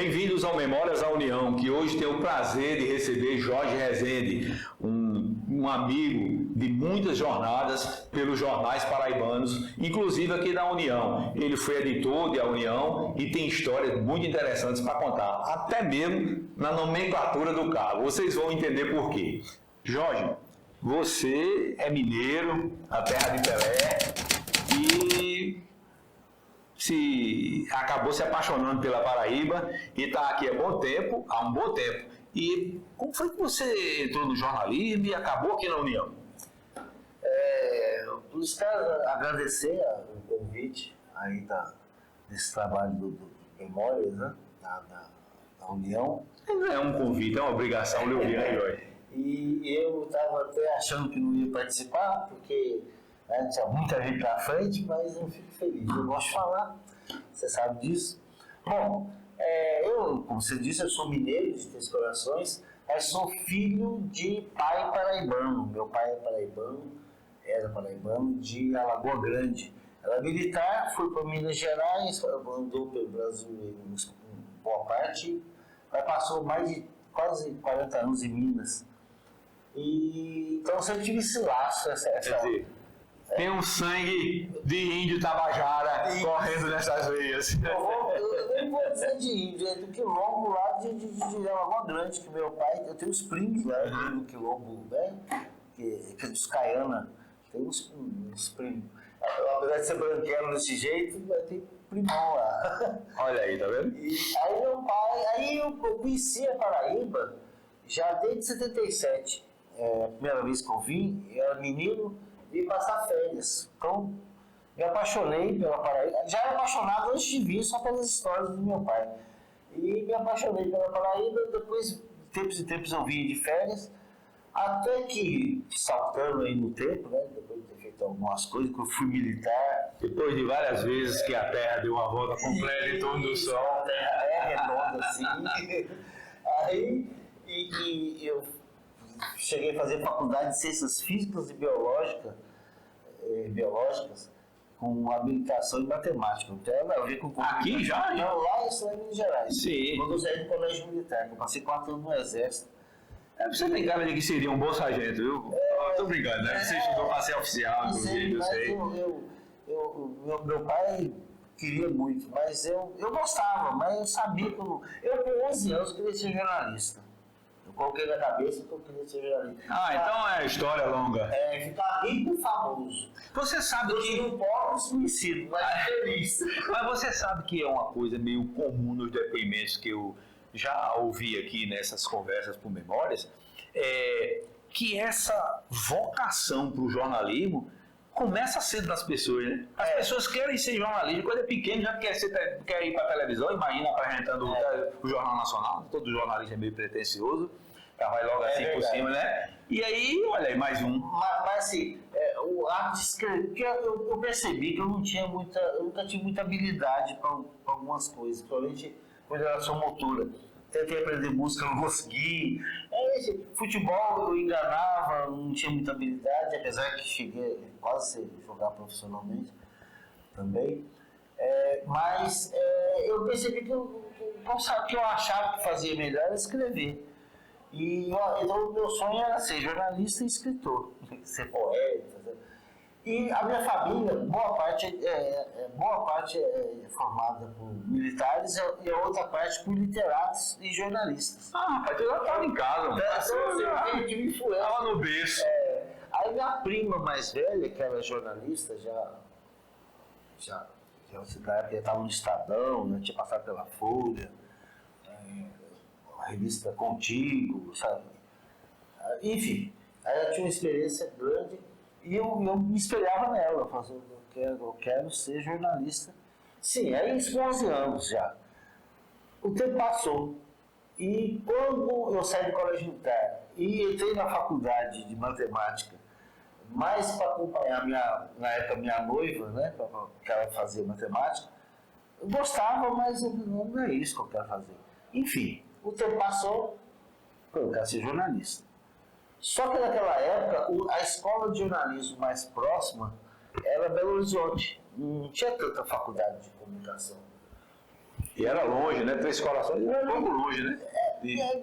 Bem-vindos ao Memórias da União, que hoje tem o prazer de receber Jorge Rezende, um amigo de muitas jornadas pelos jornais paraibanos, inclusive aqui da União. Ele foi editor da União e tem histórias muito interessantes para contar, até mesmo na nomenclatura do cargo. Vocês vão entender por quê. Jorge, você é mineiro, a terra de Pelé, e acabou se apaixonando pela Paraíba e está aqui há um bom tempo. E como foi que você entrou no jornalismo e acabou aqui na União? Luiz Carlos, agradecer o convite aí desse trabalho do Memórias, né, da União. Não é um convite, é uma obrigação lhe ouvir, né, Jorge? E eu estava até achando que não ia participar, porque tinha muita gente pra frente, mas eu fico feliz. Eu gosto de falar, você sabe disso. Bom, eu, como você disse, eu sou mineiro de Três Corações, mas sou filho de pai paraibano. Meu pai era paraibano de Alagoa Grande. Era militar, foi para Minas Gerais, andou pelo Brasil em boa parte, mas passou mais de quase 40 anos em Minas. Então eu sempre tive esse laço, tem um sangue de índio tabajara correndo nessas veias. Eu nem vou dizer de índio, é do quilombo lá de Alagoa Grande, que meu pai, eu tenho os primos lá do quilombo, né? Que é dos Caiana, tem uns primos. Apesar de ser branquelo desse jeito, vai ter primão lá. Olha aí, tá vendo? E aí meu pai, eu conheci a Paraíba já desde 77. A primeira vez que eu vim, eu era menino, ia passar férias. Então, me apaixonei pela Paraíba. Já era apaixonado antes de vir, só pelas histórias do meu pai. E me apaixonei pela Paraíba, depois, de tempos em tempos, eu vinha de férias, até que, saltando aí no tempo, né, depois de ter feito algumas coisas, que eu fui militar. Depois de várias vezes que a Terra deu uma volta completa em torno do Sol. A Terra é redonda, assim. Aí, eu cheguei a fazer faculdade de Ciências Físicas e Biológicas com habilitação em Matemática. Não tem nada a ver com... Aqui já? Não, lá em Minas Gerais. Sim. Quando eu saí do colégio militar, que eu passei 4 anos no Exército. Você tem cara de que seria um bom sargento, viu? Tô brincando, né? Você estudou para ser oficial, inclusive, eu sei. Meu pai queria muito, mas eu gostava, mas eu sabia que eu com 11 anos queria ser jornalista. Eu coloquei na cabeça que eu queria ser jornalista. Então é história longa. Ficar rico e famoso. Você sabe que... Eu não posso conhecido, mas feliz. Mas você sabe que é uma coisa meio comum nos depoimentos que eu já ouvi aqui nessas conversas por memórias, que essa vocação para o jornalismo começa cedo nas pessoas, né? As pessoas querem ser jornalistas, quando é pequeno já quer ir para a televisão, imagina apresentando o Jornal Nacional, todo jornalista é meio pretencioso, já vai logo assim por cima, né? E aí, olha aí, mais um. Mas assim, o ato de escrever, eu percebi que eu nunca tive muita habilidade para algumas coisas, principalmente coordenação motora. Tentei aprender música, não consegui. Futebol eu enganava, não tinha muita habilidade, apesar que cheguei quase a jogar profissionalmente também. Mas eu percebi que eu achava que fazia melhor era escrever. Então o meu sonho era ser jornalista e escritor, ser poeta. E a minha família, boa parte é formada por militares e a outra parte por literatos e jornalistas. Rapaz, eu já estava em casa, mano. Então eu tive influência. Estava no berço. Aí minha prima mais velha, que era jornalista, já na época estava no Estadão, já tinha passado pela Folha, a revista Contigo, sabe? Enfim, aí ela tinha uma experiência grande. E eu me espelhava nela, eu falava, eu quero ser jornalista. Sim, aí uns 11 anos já. O tempo passou. E quando eu saí do colégio militar e entrei na faculdade de matemática, mais para acompanhar na época minha noiva, né, porque ela fazia matemática, eu gostava, mas não é isso que eu quero fazer. Enfim, o tempo passou, eu quero ser jornalista. Só que naquela época, a escola de jornalismo mais próxima era Belo Horizonte. Não tinha tanta faculdade de comunicação. E era longe, né? Três Corações era um pouco longe, né?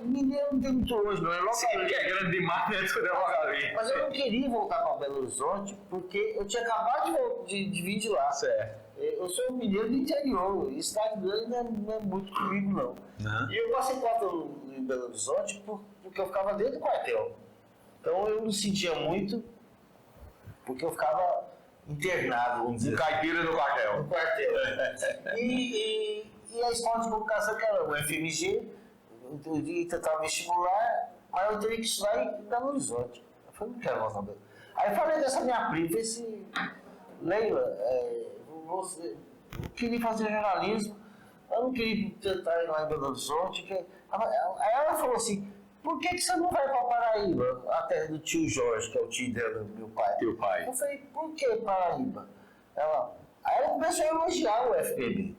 Mineiro não tem muito longe, não é logo. Sim, que é grande demais, né? Tudo é logo ali. Mas eu não queria voltar para Belo Horizonte porque eu tinha acabado de vir de lá. Certo. Eu sou um mineiro do interior, e estado grande não é muito comigo, não. Uhum. E eu passei 4 anos em Belo Horizonte porque eu ficava dentro do quartel. Então eu não sentia muito, porque eu ficava internado, vamos dizer. Caipira no quartel. No quartel. E a escola de comunicação, que era o FMG, eu ia tentar vestibular, mas eu teria que estudar em Belo Horizonte. Eu falei, não quero mais saber. Aí eu falei dessa minha prima, falei assim, Leila, eu queria fazer jornalismo, eu não queria tentar ir lá em Belo Horizonte. Aí ela falou assim, por que você não vai para Paraíba, a terra do tio Jorge, que é o tio dela, meu pai? Teu pai. Eu falei, por que Paraíba? Aí ela começou a elogiar o FPB.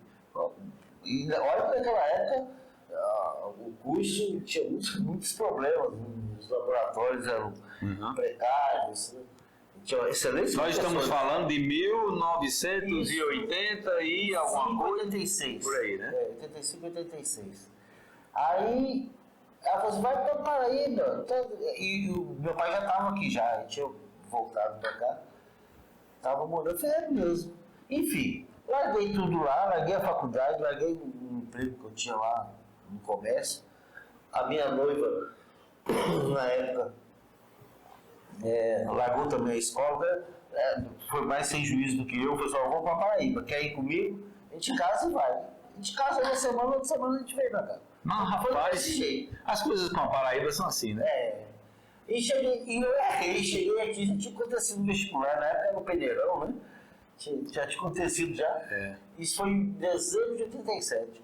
E olha que naquela época o curso tinha muitos problemas, os laboratórios eram precários, né? Tinha excelentes Nós estamos professores. falando de 1980 e alguma coisa. 86. Por aí, né? 85, 86. Aí ela falou assim, vai para Paraíba. E o meu pai já estava aqui já, a gente tinha voltado para cá. Estava morando, eu falei, é mesmo. Enfim, larguei tudo lá, larguei a faculdade, larguei o emprego que eu tinha lá no comércio. A minha noiva, na época, largou também a escola, foi mais sem juízo do que eu, falou assim, vou para Paraíba, quer ir comigo? A gente casa e vai. A gente casa uma semana, outra semana a gente vem para cá. Não, Foi rapaz, desse jeito. as coisas com a Paraíba são assim, né? E eu errei, cheguei aqui, já tinha acontecido no vestibular, na época era no Peneirão, né? Já tinha acontecido já. Isso foi em dezembro de 87.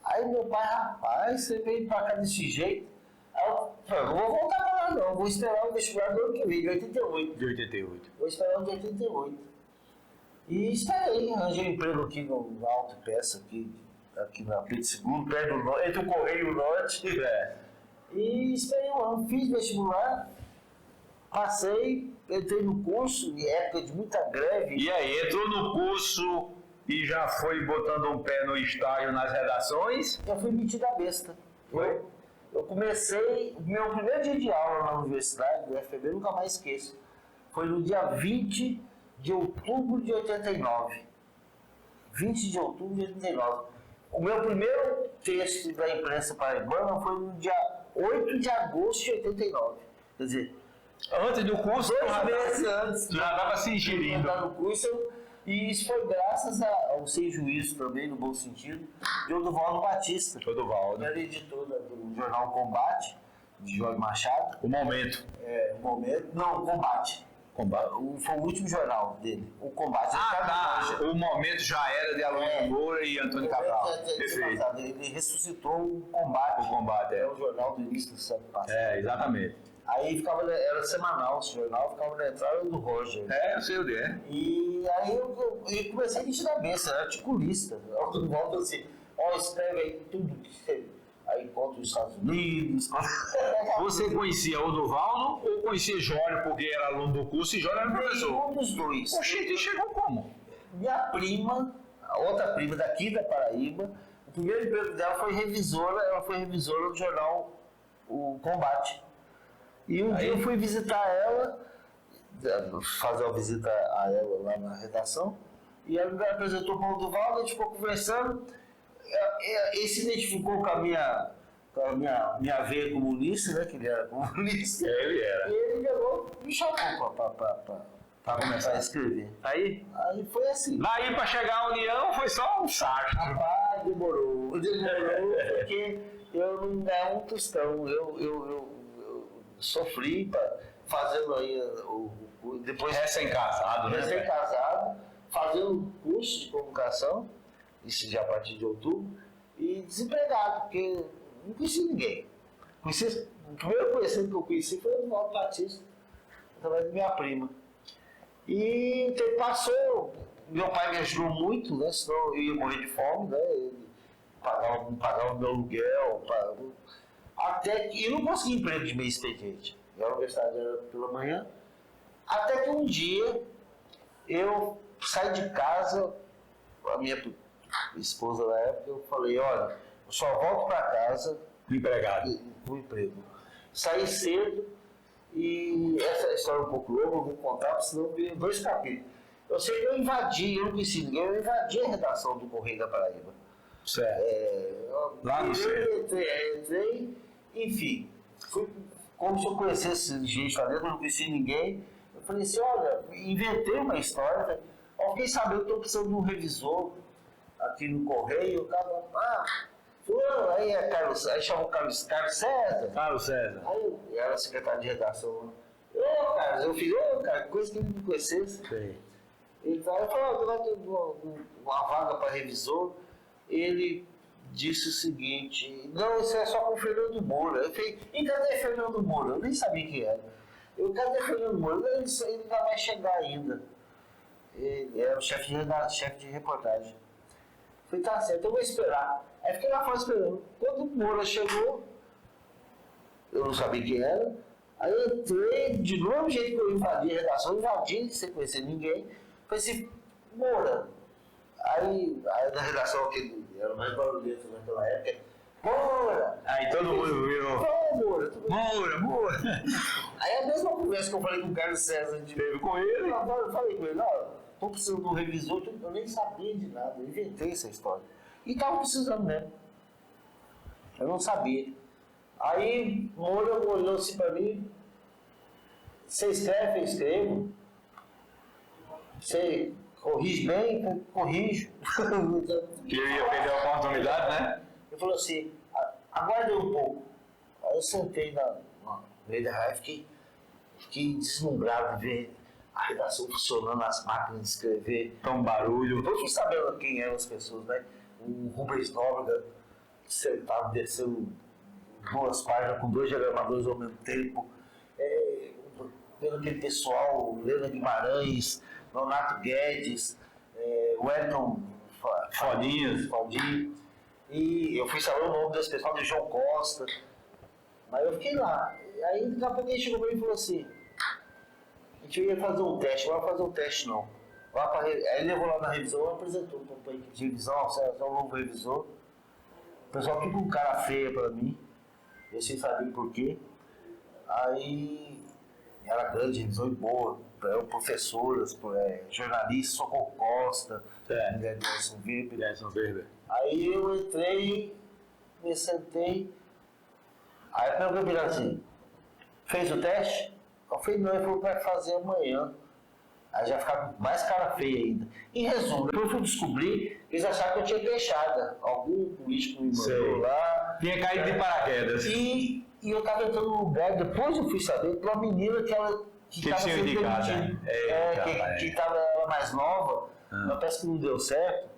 Aí meu pai, rapaz, você veio pra cá desse jeito. Aí eu falei, não vou voltar pra lá não, vou esperar o vestibular do ano que vem, de 88. De 88. Vou esperar o de 88. E esperei, arranjei um emprego aqui no Autopeça, aqui na Pedro II, perto do entre o Correio e o Norte. E esperei um ano, fiz vestibular, passei, entrei no curso, em época de muita greve. E aí, entrou no curso e já foi botando um pé no estágio nas redações? Eu fui metido a besta. Eu comecei, meu primeiro dia de aula na universidade, do FPB, nunca mais esqueço. Foi no dia 20 de outubro de 89. 20 de outubro de 89. O meu primeiro texto da imprensa paraibana foi no dia 8 de agosto de 89. Quer dizer, Antes do curso, 2 meses antes já estava se de ingerindo. entrar no curso, e isso foi graças ao sem juízo também, no bom sentido, de Oduvaldo Batista. Oduvaldo. Que era editor do jornal Combate, de Jorge Machado. O momento. O Momento. Não, Combate. Combate. Foi o último jornal dele, o Combate. O momento já era de Aloysio Moura e Antônio Cabral. Perfeito. Ele ressuscitou o Combate. O Combate, É o jornal do início do século passado. Exatamente. Aí era semanal esse jornal, ficava na entrada do Roger. Eu sei o que é. E aí eu comecei a mexer na cabeça, era articulista. Eu volto assim, escreve aí tudo que você... Aí contra os Estados Unidos. Você conhecia Oduvaldo ou conhecia Jório porque era aluno do curso e Jório era professor? Um dos dois. Oxente, chegou como? Minha prima, a outra prima daqui da Paraíba, o primeiro emprego dela foi revisora, ela foi revisora do jornal O Combate. E um dia eu fui visitar ela, fazer uma visita a ela lá na redação, e ela me apresentou para o Oduvaldo, a gente ficou conversando. Ele se identificou com a minha veia comunista, né? Que ele era comunista. Ele era. E ele me chamou para começar a escrever. Aí Foi assim. daí para chegar à União foi só um saco. Rapaz, demorou, porque eu não ganhava um tostão. Eu sofri fazendo aí depois Recém-casado, né? recém-casado, fazendo curso de comunicação, isso já a partir de outubro, e desempregado, porque não conheci ninguém. O primeiro conhecido que eu conheci foi o Valdo Batista, através da minha prima. E o tempo passou, meu pai me ajudou muito, né? Senão eu ia morrer de fome, né? Ele pagava o meu aluguel, até que eu não consegui emprego de meio expediente. A universidade era pela manhã. Até que um dia eu saí de casa, esposa na época, eu falei, olha, eu só volto para casa Empregado. no emprego. Saí cedo e essa história é um pouco longa, eu vou contar, porque senão eu 2 capítulos. Eu sei que eu não conheci ninguém, eu invadi a redação do Correio da Paraíba. Certo. Lá no centro. Entrei, enfim, fui como se eu conhecesse gente lá dentro, eu não conheci ninguém. Eu falei assim, olha, inventei uma história, eu fiquei sabendo que estou precisando de um revisor aqui no Correio, o cara, fulano, aí é Carlos, aí chamou Carlos César. Carlos César. Aí eu era secretário de redação. Carlos, eu fiz, cara, coisa que ele não conhecesse. Sei. Ele falou, vai ter uma vaga para revisor. Ele disse o seguinte, não, isso é só com o Fernando Moura. Eu falei, e cadê Fernando Moura? Eu nem sabia quem era. Cadê Fernando Moura? Ele ainda vai chegar ainda. Ele era o chefe de reportagem. Eu falei, tá certo, eu vou esperar. Aí fiquei lá fora esperando. Quando o Moura chegou, eu não sabia quem era. Aí eu entrei, de novo jeito que eu invadi a redação, sem conhecer ninguém. Falei assim, Moura. Aí na redação, que era mais barulhento naquela época, Moura! Aí todo mundo virou. Moura! Aí a mesma conversa que eu falei com o Carlos César, teve com ele, eu falei com ele, estou precisando de um revisor, eu nem sabia de nada, eu inventei essa história. E estava precisando mesmo. Eu não sabia. Aí Moura olhou assim para mim, você escreve? Eu escrevo. Você corrige bem? Corrijo. Que eu ia perder a oportunidade, né? Ele falou assim, aguarde um pouco. Aí eu sentei no meio da raiva, fiquei deslumbrado de ver a redação funcionando, as máquinas de escrever. Então, barulho. Depois fui sabendo quem eram as pessoas, né? O Rubens Nóbrega sentado, descendo 2 páginas com 2 diagramadores ao mesmo tempo. Vendo aquele pessoal, Lena Guimarães, Leonardo Guedes, Wellington Fodinho. E eu fui saber o nome desse pessoal, de João Costa. Mas eu fiquei lá. Aí daqui a pouco ele chegou para mim e falou assim, a gente ia fazer um teste, não vai fazer um teste não. Aí ele levou lá na revisão, apresentou para a equipe de revisão, você é o novo revisor. O pessoal ficou com cara feia para mim, eu sem saber por quê. Aí era grande, revisão e boa, professoras, jornalista, Socorro Costa, Nelson Weber. Aí eu entrei, me sentei, aí eu perguntei assim, fez o teste? Eu falei, não, ele falou que vai fazer amanhã. Aí já ficava mais cara feia ainda. Em resumo, depois eu fui descobrir que eles acharam que eu tinha queixada. Algum político me mandou lá. Tinha caído de paraquedas. E eu estava entrando no lugar, depois eu fui saber, de uma menina que estava sendo demitida. Que estava mais nova, mas parece que não deu certo.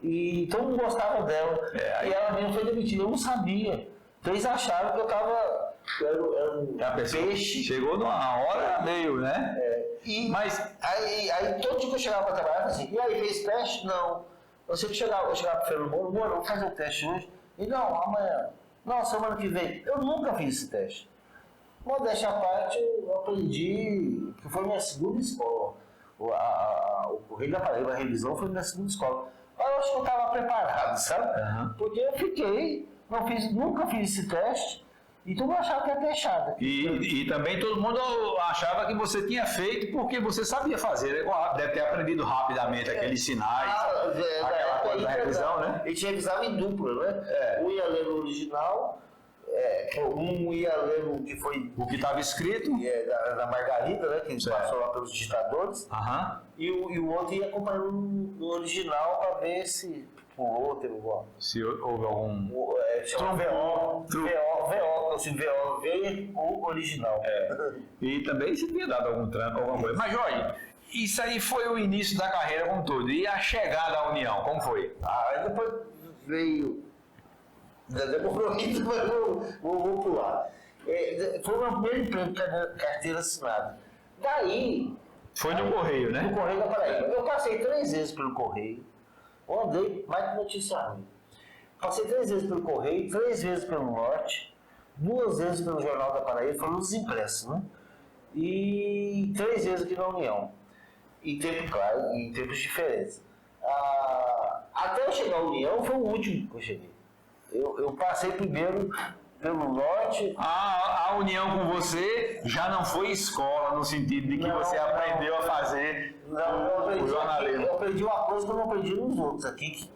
E todo mundo gostava dela. E ela mesmo foi demitida, eu não sabia. Então eles acharam que eu estava... Era um peixe. Chegou numa hora meio, né? Mas aí todo dia que eu chegava para trabalhar, eu falava assim, e aí, fez teste? Não. Eu sempre chegava para o Fernando Moura, vamos fazer o teste hoje. E não, amanhã. Não, semana que vem. Eu nunca fiz esse teste. Modéstia à parte, eu aprendi, que foi minha segunda escola. O Correio da Paraíba, a revisão, foi minha segunda escola. Mas eu acho que eu estava preparado, sabe? Uhum. Porque eu nunca fiz esse teste. E todo mundo achava que era queixada. E também todo mundo achava que você tinha feito porque você sabia fazer. Deve ter aprendido rapidamente aqueles sinais, aquela coisa da revisão, né? A gente revisava em dupla, né? Um ia ler no original, um ia ler o que foi... O que estava escrito. Da Margarida, né? Que passou lá pelos digitadores. E o outro ia acompanhando no original para ver se... Se houve algum... Chama VO, veio o original. E também se tinha dado algum tranco, alguma coisa. Mas, Jorge, isso aí foi o início da carreira como todo. E a chegada à União, como foi? Aí depois veio... Demorou aqui, mas vou pular. Foi o meu primeiro emprego de carteira assinada. Daí... Foi no Correio, né? No Correio da Paraíba. Eu passei 3 vezes pelo Correio. Eu andei mais que notícia ruim. Passei 3 vezes pelo Correio, 3 vezes pelo Norte, 2 vezes pelo Jornal da Paraíba, foram os impressos, né? E 3 vezes aqui na União. Em tempos diferentes. Até eu chegar à União, foi o último que eu cheguei. Eu passei primeiro pelo norte. A união com você já não foi escola, no sentido de que você aprendeu a fazer o jornalismo. Eu aprendi uma coisa que eu não aprendi nos outros aqui,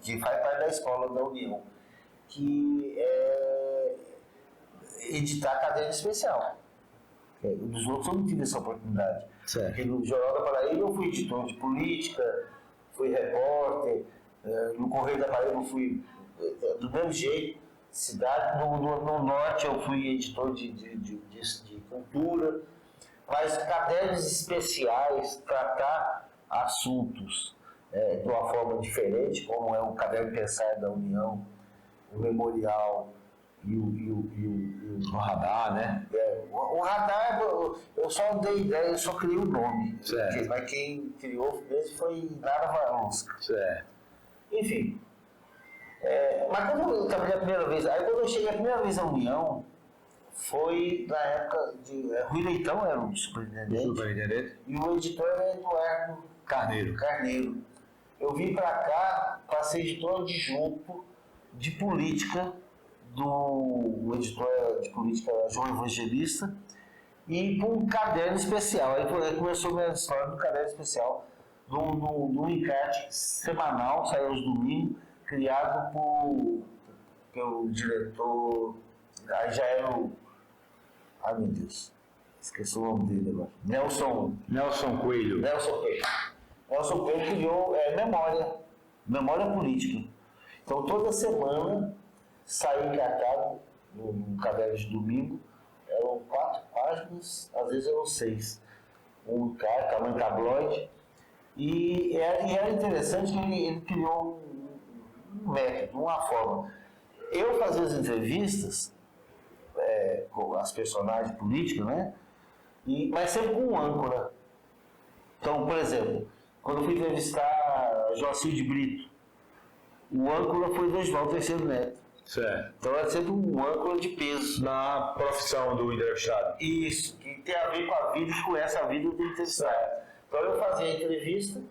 que faz parte da escola da União, que é editar caderno especial. Dos outros eu não tive essa oportunidade. Certo. Porque no Jornal da Paraíba eu fui editor de política, fui repórter, no Correio da Paraíba eu fui do mesmo jeito, cidade, no norte eu fui editor de cultura, mas cadernos especiais, tratar assuntos de uma forma diferente, como é o Caderno Pensar da União, o Memorial e o radar, né? O radar, eu só dei ideia, eu só criei o nome. Certo. Mas quem criou mesmo foi Nara Varonsca. Certo. Enfim. Mas quando eu trabalhei a primeira vez, aí quando eu cheguei a primeira vez à União, foi na época de. Rui Leitão era o superintendente. E o editor era Eduardo Carneiro. Eu vim para cá para ser editor adjunto de política do editor de política João Evangelista e com um caderno especial. Aí começou a minha história do caderno especial, do encarte semanal, saiu aos domingos, criado pelo diretor, aí já era o. Ai meu Deus, esqueci o nome dele agora. Nelson Coelho. Nelson Coelho criou memória política. Então toda semana saía encatado no caderno de domingo, eram 4 páginas, às vezes eram 6. Um tamanho tabloide. E era interessante que ele criou um método, uma forma. Eu fazia as entrevistas com as personagens políticas, né? Mas sempre com um âncora. Então, por exemplo, quando eu fui entrevistar Joacir de Brito, o âncora foi do Oswaldo Terceiro Neto. Certo. Então era sempre um âncora de peso. Na profissão do entrevistado. Isso, que tem a ver com a vida e com essa vida do entrevistado. Então eu fazia a entrevista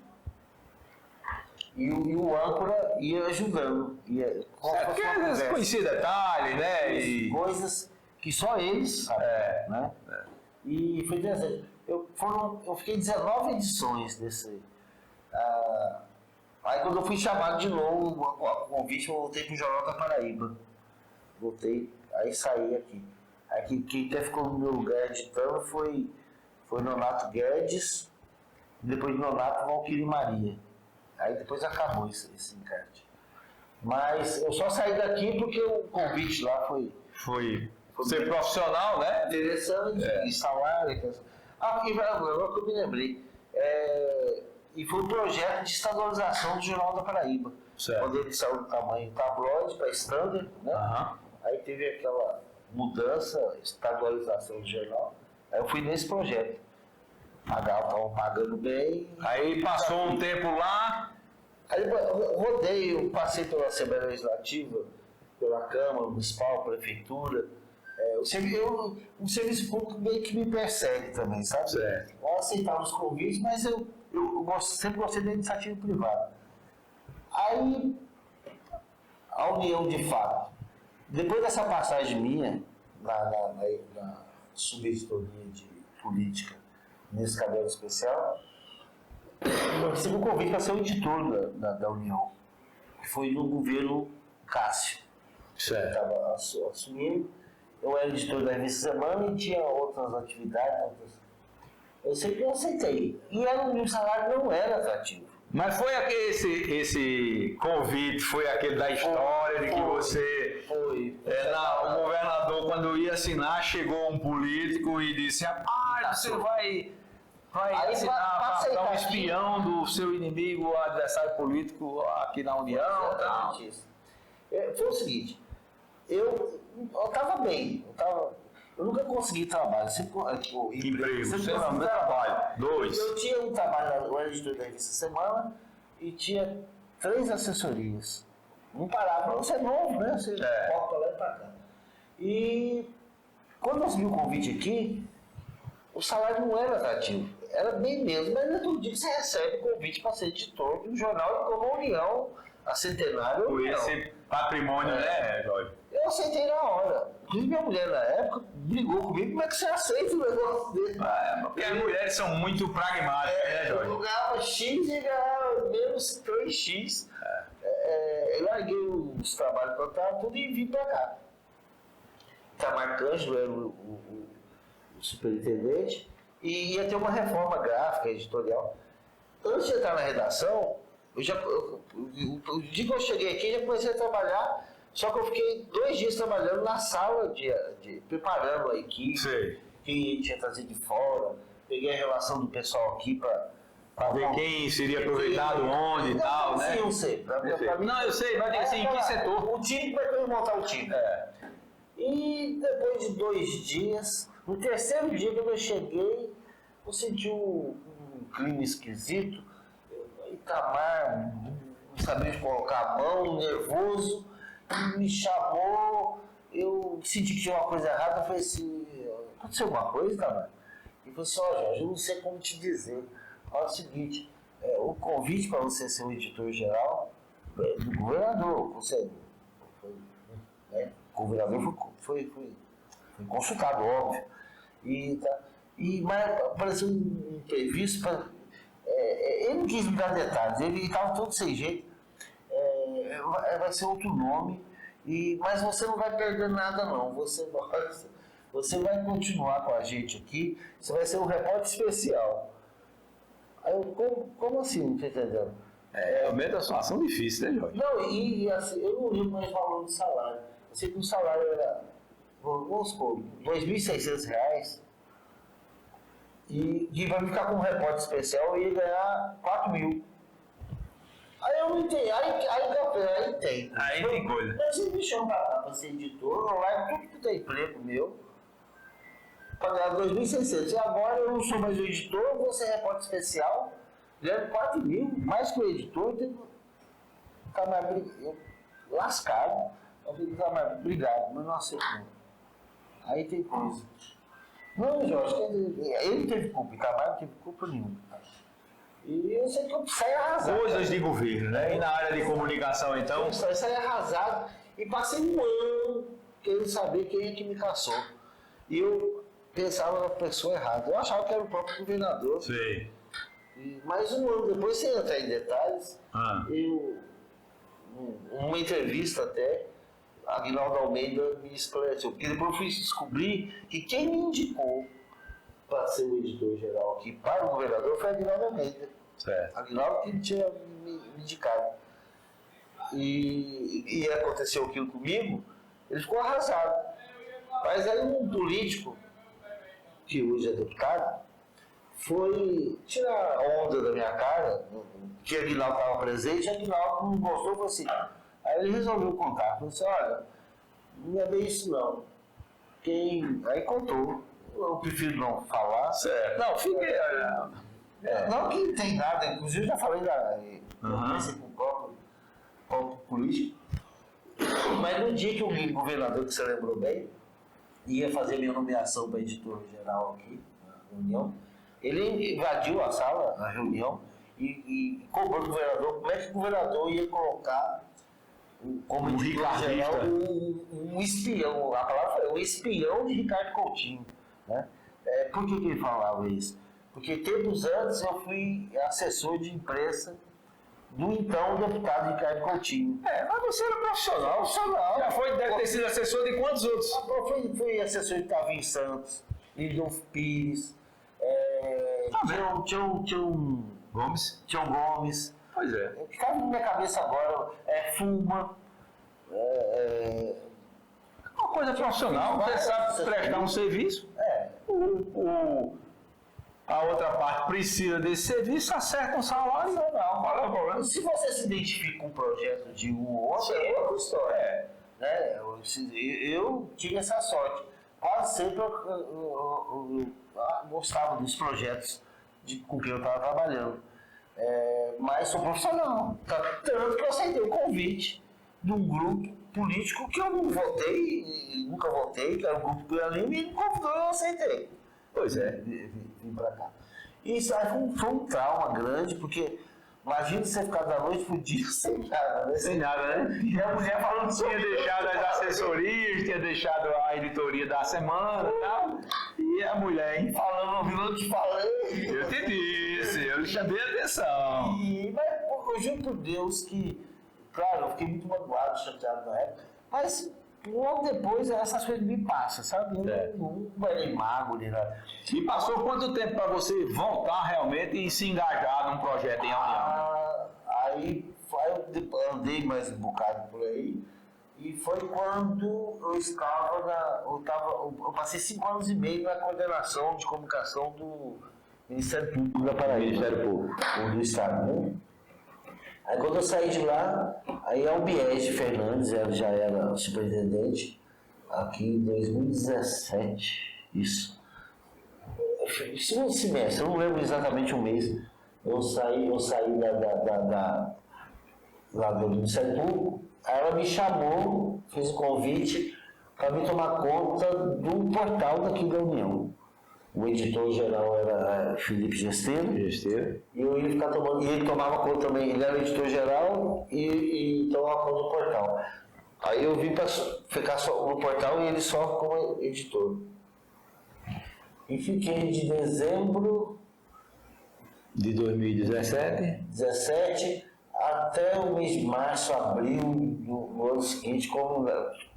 e o âncora ia ajudando. Porque conhecia detalhes, né? E coisas que só eles sabem, né? E foi interessante. Eu fiquei 19 edições desse. Aí quando eu fui chamado de novo, o convite, eu voltei pro Jornal da Paraíba. Aí saí aqui. Aí quem até ficou no meu lugar editando foi Nonato Guedes, depois de Nonato, Valquíria Maria. Aí depois acabou esse encarte. Mas eu só saí daqui porque o convite lá foi ser profissional, né? Interessante, e salário. Agora que eu me lembrei. E foi um projeto de estadualização do Jornal da Paraíba. Certo. Quando ele saiu do tamanho tabloide para standard, né? Uhum. Aí teve aquela mudança, estadualização do jornal. Aí eu fui nesse projeto. Estavam pagando bem. Aí passou um tempo lá. Aí eu passei pela Assembleia Legislativa, pela Câmara Municipal, Prefeitura. O serviço público meio que me persegue também, sabe? Certo. Eu aceitava os convites, mas eu sempre gostei da iniciativa privada. Aí, a União de fato, depois dessa passagem minha na subeditoria de política, nesse caderno especial, eu recebi um convite para ser o editor da União, que foi no governo Cássio. Certo. Eu estava assumindo, eu era editor da Revista Semana e tinha outras atividades. Eu sempre aceitei. E o salário não era atrativo. Mas foi esse convite, foi aquele da história de que você... o governador, quando ia assinar, chegou um político e disse: rapaz, você vai assinar para um espião do seu inimigo, o adversário político aqui na União. Exatamente isso. Foi o seguinte, eu estava bem, eu nunca consegui trabalho, Emprego, sempre não trabalho. 2. Eu tinha um trabalho na editor da Revista Semana e tinha 3 assessorias. Não parava, você é novo, né? Você toca lá e pra cá. E quando eu recebi o convite aqui, o salário não era atrativo, era bem mesmo, mas todo dia você recebe o convite para ser editor de um jornal como a União A Centenário, Por não. esse patrimônio, né, Jorge? Eu aceitei na hora. Inclusive, minha mulher, na época, brigou comigo. Como é que você aceita um negócio desse? Porque as mulheres são muito pragmáticas, né, Eu Jorge? ganhava X e ganhava menos 3X. Eu larguei os trabalhos que eu estava tudo e vim para cá. Itamar Cândido era o superintendente e ia ter uma reforma gráfica, editorial. Antes de entrar na redação, o dia que eu cheguei aqui, já comecei a trabalhar, só que eu fiquei 2 dias trabalhando na sala, preparando a equipe, Sei. que tinha trazido de fora, peguei a relação do pessoal aqui para Ver quem seria aproveitado onde e tal, né? Sim, eu sei. Não, eu sei, vai ter assim, em que setor? O time, como é que eu ia montar o time? E depois de 2 dias, no terceiro dia que eu cheguei, eu senti um clima esquisito. Itamar, não sabia colocar a mão, nervoso, me chamou, eu senti que tinha uma coisa errada, eu falei assim, aconteceu alguma coisa, Itamar? E falou assim, Jorge, eu não sei como te dizer. Olha o seguinte, o convite para você ser o editor-geral do governador, você, o governador foi consultado, óbvio. Mas apareceu um imprevisto, ele não quis me dar detalhes, ele estava todo sem jeito, vai ser outro nome, mas você não vai perder nada não, você vai continuar com a gente aqui, você vai ser um repórter especial. Aí eu, como assim, não estou entendendo? Realmente é uma situação difícil, né, Jorge? Não, e assim, eu não lembro mais o valor do salário. Eu sei que o salário era, vamos supor, R$2.600 e vai ficar com um repórter especial e ia ganhar 4.000. Aí eu não entendi, aí tem. Aí tem coisa. Mas você me chama para ser editor, eu largo tudo que tem emprego meu, para ganhar 2.600. E agora eu não sou mais o editor, eu vou ser repórter especial, ganhando 4.000, mais que o editor, tá mais lascado. Eu falei, tá mais obrigado, mas não aceito não. Aí tem coisa. Não, Jorge, ele não teve culpa, o Itamar não teve culpa nenhuma. E eu sei que eu saí arrasado. Coisas de governo, né? E na área de comunicação, então? Eu saí arrasado e passei um ano querendo saber quem é que me caçou. E eu pensava na pessoa errada. Eu achava que era o próprio governador. Sei. Mas um ano depois, sem entrar em detalhes, uma entrevista até, Aguinaldo Almeida me esclareceu. Porque depois eu fui descobrir que quem me indicou para ser o editor-geral aqui para o governador foi Aguinaldo Almeida. Certo. Aguinaldo que tinha me indicado. E aconteceu aquilo comigo, ele ficou arrasado. Mas aí um político, que hoje é deputado, foi tirar a onda da minha cara, que Aguinaldo estava presente, e Aguinaldo não gostou, falou assim. Aí ele resolveu contar, falou assim, olha, não é bem isso não. Aí contou. Eu prefiro não falar. Certo. Não, fique. Não que tem nada, inclusive eu já falei com o próprio político. Mas no dia que o governador, que você lembrou bem, ia fazer minha nomeação para editor-geral aqui, na reunião, ele invadiu a sala, na reunião, e cobrou do governador como é que o governador ia colocar como editor-geral um espião. A palavra foi um espião de Ricardo Coutinho. Né? Por que ele falava isso? Porque tempos antes eu fui assessor de imprensa do então deputado Ricardo Coutinho. Mas você era profissional. Já deve ter sido assessor de quantos outros? Fui assessor de Tavinho Santos, Lindolfo Pires, Tião Gomes. Pois é. O que está na minha cabeça agora Fuma. Uma coisa profissional, você sabe prestar um serviço. A outra parte precisa desse serviço, acerta um salário, não, qual é o problema? Se você se identifica com um projeto de um ou outro, é outra história. Né? Eu tive essa sorte. Quase sempre eu gostava dos projetos com quem eu estava trabalhando. Mas sou profissional. Tanto que eu aceitei o convite de um grupo político que eu não votei, nunca votei, que era o grupo do Elim, e me convidou e eu aceitei. Pois é. Vim para cá. E isso aí foi um trauma grande, porque Imagina você ficar da noite pro dia sem nada, né? Sem nada, né? E a mulher falando Tinha deixado as assessorias, tinha deixado a editoria da semana e tal. E a mulher, hein? falando, ouvindo o que falei. Eu te disse, eu lhe chamei a atenção. Mas eu juro por Deus que, claro, eu fiquei muito magoado, chateado na época, mas logo depois essas coisas me passam, sabe? Eu não vai nem mago, nem nada. E passou quanto tempo para você voltar realmente e se engajar num projeto em União? Aí eu andei mais um bocado por aí, e foi quando eu estava eu passei 5 anos e meio na coordenação de comunicação do Ministério Público da Paraíba. Ministério Público. Ou do Estado, né? Aí quando eu saí de lá, aí Albiege Fernandes, ela já era superintendente, aqui em 2017, isso. Segundo semestre, eu não lembro exatamente o mês, eu saí lá do Ministério Público, aí ela me chamou, fez o convite para me tomar conta do portal daqui da União. O editor-geral era Felipe Gesteiro. E eu ia ficar tomando. E ele tomava conta também, ele era editor-geral e tomava conta do portal. Aí eu vim para ficar só no portal e ele só como editor. E fiquei de dezembro De 2017 até o mês de março, abril do ano seguinte,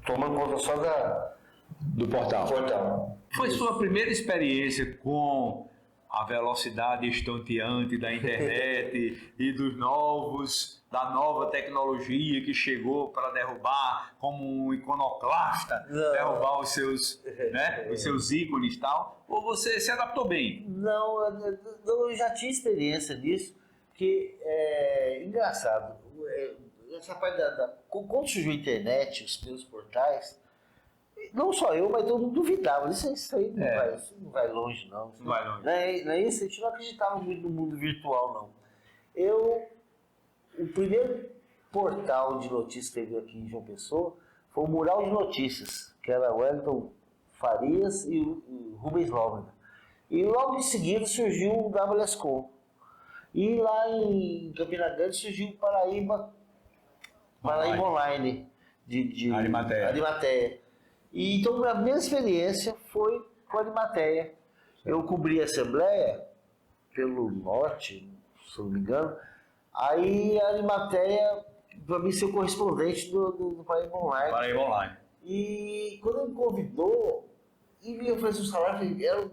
tomando conta só do portal. do portal. Foi sua primeira experiência com a velocidade estonteante da internet e da nova tecnologia que chegou para derrubar, como um iconoclasta, derrubar os seus ícones e tal? Ou você se adaptou bem? Não, eu já tinha experiência nisso, porque é engraçado, essa parte quando surgiu a internet, os primeiros portais, não só eu, mas todo mundo duvidava. Isso aí não vai longe, não. Não vai longe. Não é isso, a gente não acreditava muito no mundo virtual, não. O primeiro portal de notícias que teve aqui em João Pessoa foi o Mural de Notícias, que era Wellington Farias e o Rubens Lóbrega. E logo em seguida surgiu o WSCom. E lá em Campina Grande surgiu o Paraíba Online, de Arimateia. E então a minha experiência foi com a Arimateia. Eu cobri a Assembleia pelo norte, se não me engano. Aí a Arimateia, para mim, ser o correspondente do Paraíba Online. Paraíba Online. E quando ele me convidou, e me ofereceu um salário, era um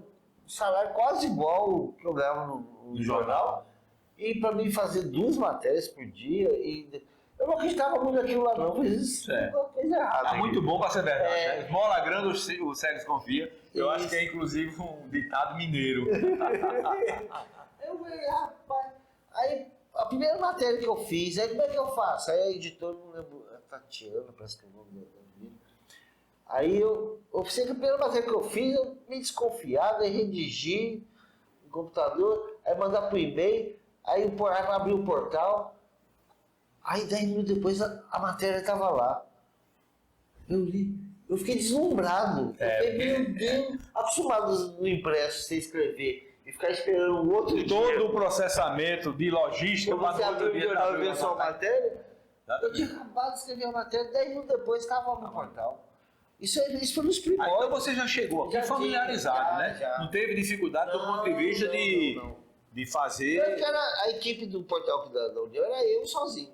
salário quase igual ao que eu ganhava no jornal. E para mim fazer 2 matérias por dia, eu não acreditava muito naquilo lá não, mas isso é uma coisa errada. Tá muito bom para ser verdade, né? Esmola grande, o cego desconfia. Eu acho que é inclusive um ditado mineiro. Eu falei, rapaz, aí a primeira matéria que eu fiz, aí como é que eu faço? Aí a editora, não lembro, a Tatiana, parece que é o nome da menina. Aí eu pensei que a primeira matéria que eu fiz, eu me desconfiado, aí redigi no computador, aí mandar pro e-mail, aí abri o portal. Aí 10 minutos depois a matéria estava lá. Eu li. Eu fiquei deslumbrado. Meu Deus, acostumado no impresso você escrever e ficar esperando um outro dia. Todo o processamento de logística Quando você abriu o jornal e viu sua matéria, Exatamente. eu tinha acabado de escrever a matéria, 10 minutos depois estava no portal. Isso foi nos primórdios. Então você já chegou aqui familiarizado, né? Já. Não teve dificuldade do ponto de vista de fazer... A equipe do portal da União era eu sozinho.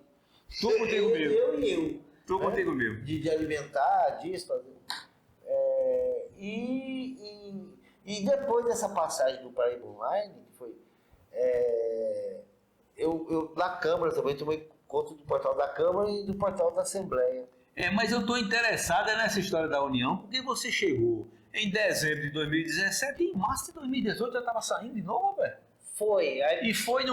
Tu contigo mesmo. Eu e eu. Tu contigo mesmo. De alimentar, disso, fazer. E depois dessa passagem do Paraíba Online, que foi. Eu na Câmara também tomei conta do portal da Câmara e do portal da Assembleia. Mas eu estou interessado nessa história da União, porque você chegou em dezembro de 2017 e em março de 2018 já estava saindo de novo, velho. Foi. E foi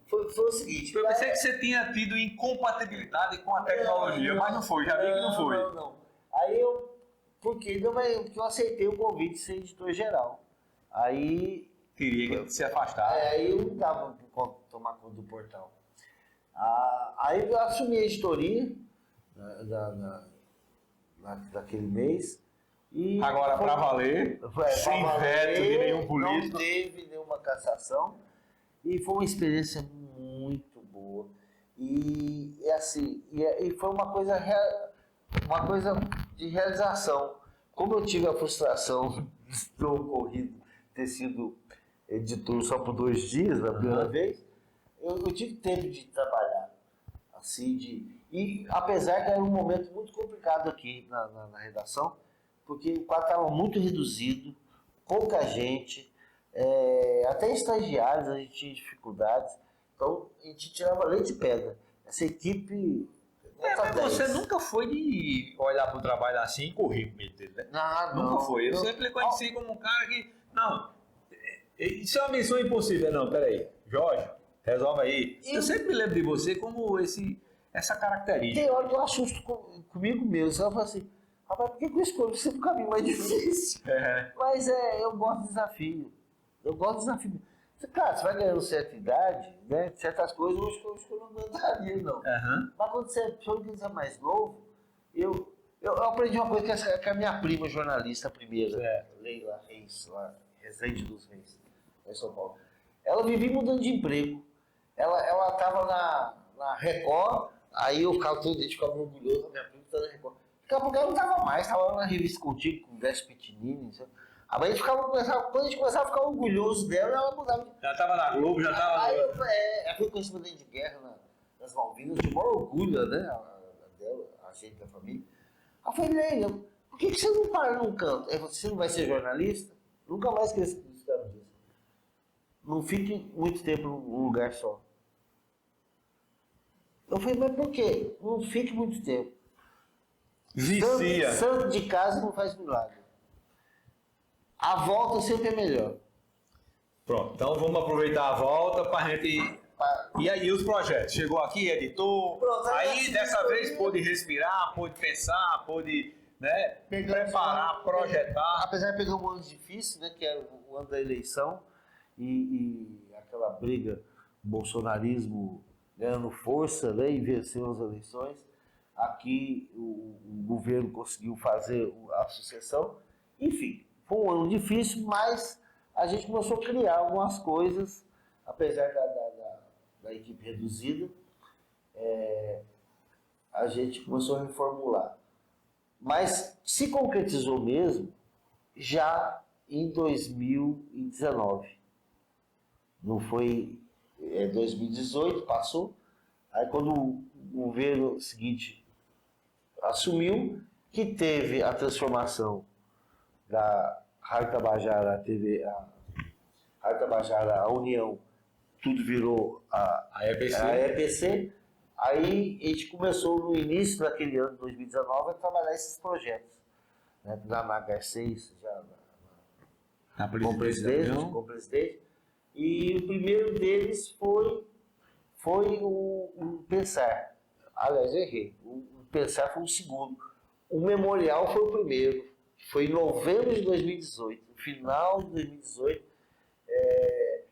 Foi o seguinte. Eu pensei que você tinha tido incompatibilidade com a tecnologia, mas não foi, já vi que não foi. Não. Aí porque eu aceitei o convite de ser editor-geral. Aí... Teria que se afastar. Aí eu não dava para tomar conta do portal. Aí eu assumi a editoria daquele mês. E agora, para valer, sem veto de nenhum político. Não teve nenhuma cassação. E foi uma experiência E assim, e foi uma coisa de realização. Como eu tive a frustração do ocorrido ter sido editor só por 2 dias na primeira vez, eu tive tempo de trabalhar. Assim, e apesar que era um momento muito complicado aqui na redação, porque o quadro estava muito reduzido, pouca gente, até estagiários a gente tinha dificuldades, então a gente tirava leite de pedra. Essa equipe. Mas você nunca foi de olhar para o trabalho assim e correr com medo dele, né? Não, Nunca foi. Eu sempre conheci como um cara que. Não, isso é uma missão impossível. Não, peraí. Jorge, resolve aí. Eu sempre me lembro de você como essa característica. Tem hora que eu assusto comigo mesmo. Eu falo assim, rapaz, por que eu escolho sempre o caminho mais difícil? Mas eu gosto de desafio. Eu gosto de desafio. Claro, você vai ganhando certa idade, né? Certas coisas eu acho que eu não mandaria, não. Mas quando você é mais novo, eu aprendi uma coisa que a minha prima jornalista primeira, Leila Reis, lá, Resende dos Reis, em São Paulo. Ela vivia mudando de emprego. Ela estava na Record, aí eu ficava todo dia, ficava orgulhoso da minha prima que estava na Record. Daqui a pouco ela não estava mais, estava na revista Contigo, com o Décio Pitinini, sabe? Aí a gente quando a gente começava a ficar orgulhoso dela, ela mudava de... Já estava na Globo, já estava... Aí eu fui correspondente de guerra nas Malvinas, de maior orgulho, né? Dela, a gente da família. Aí eu falei, Leila, por que você não para num canto? Você não vai ser jornalista? Nunca mais esqueci disso. Não fique muito tempo num lugar só. Eu falei, mas por quê? Não fique muito tempo. Vicia. Santo de casa não faz milagre. A volta sempre é melhor. Pronto, então vamos aproveitar a volta para a gente... E aí os projetos? Chegou aqui, editor, Pronto, aí dessa vez pôde respirar, pôde pensar, pôde, né, preparar, projetar. Apesar de pegar um ano difícil, né, que é o ano da eleição, e aquela briga, o bolsonarismo ganhando força, né, e venceu as eleições, aqui o governo conseguiu fazer a sucessão, enfim. Foi um ano difícil, mas a gente começou a criar algumas coisas, apesar da equipe reduzida, a gente começou a reformular. Mas se concretizou mesmo já em 2019. Não foi 2018, passou. Aí quando o governo seguinte assumiu, que teve a transformação da Rádio Tabajara, a Rádio Tabajara, a União, tudo virou a EPC. Aí a gente começou no início daquele ano, 2019, a trabalhar esses projetos. Né? Na Gar6, já com o presidente. E o primeiro deles foi o Pensar. Aliás, errei. O Pensar foi o segundo. O Memorial foi o primeiro. Foi em novembro de 2018, no final de 2018.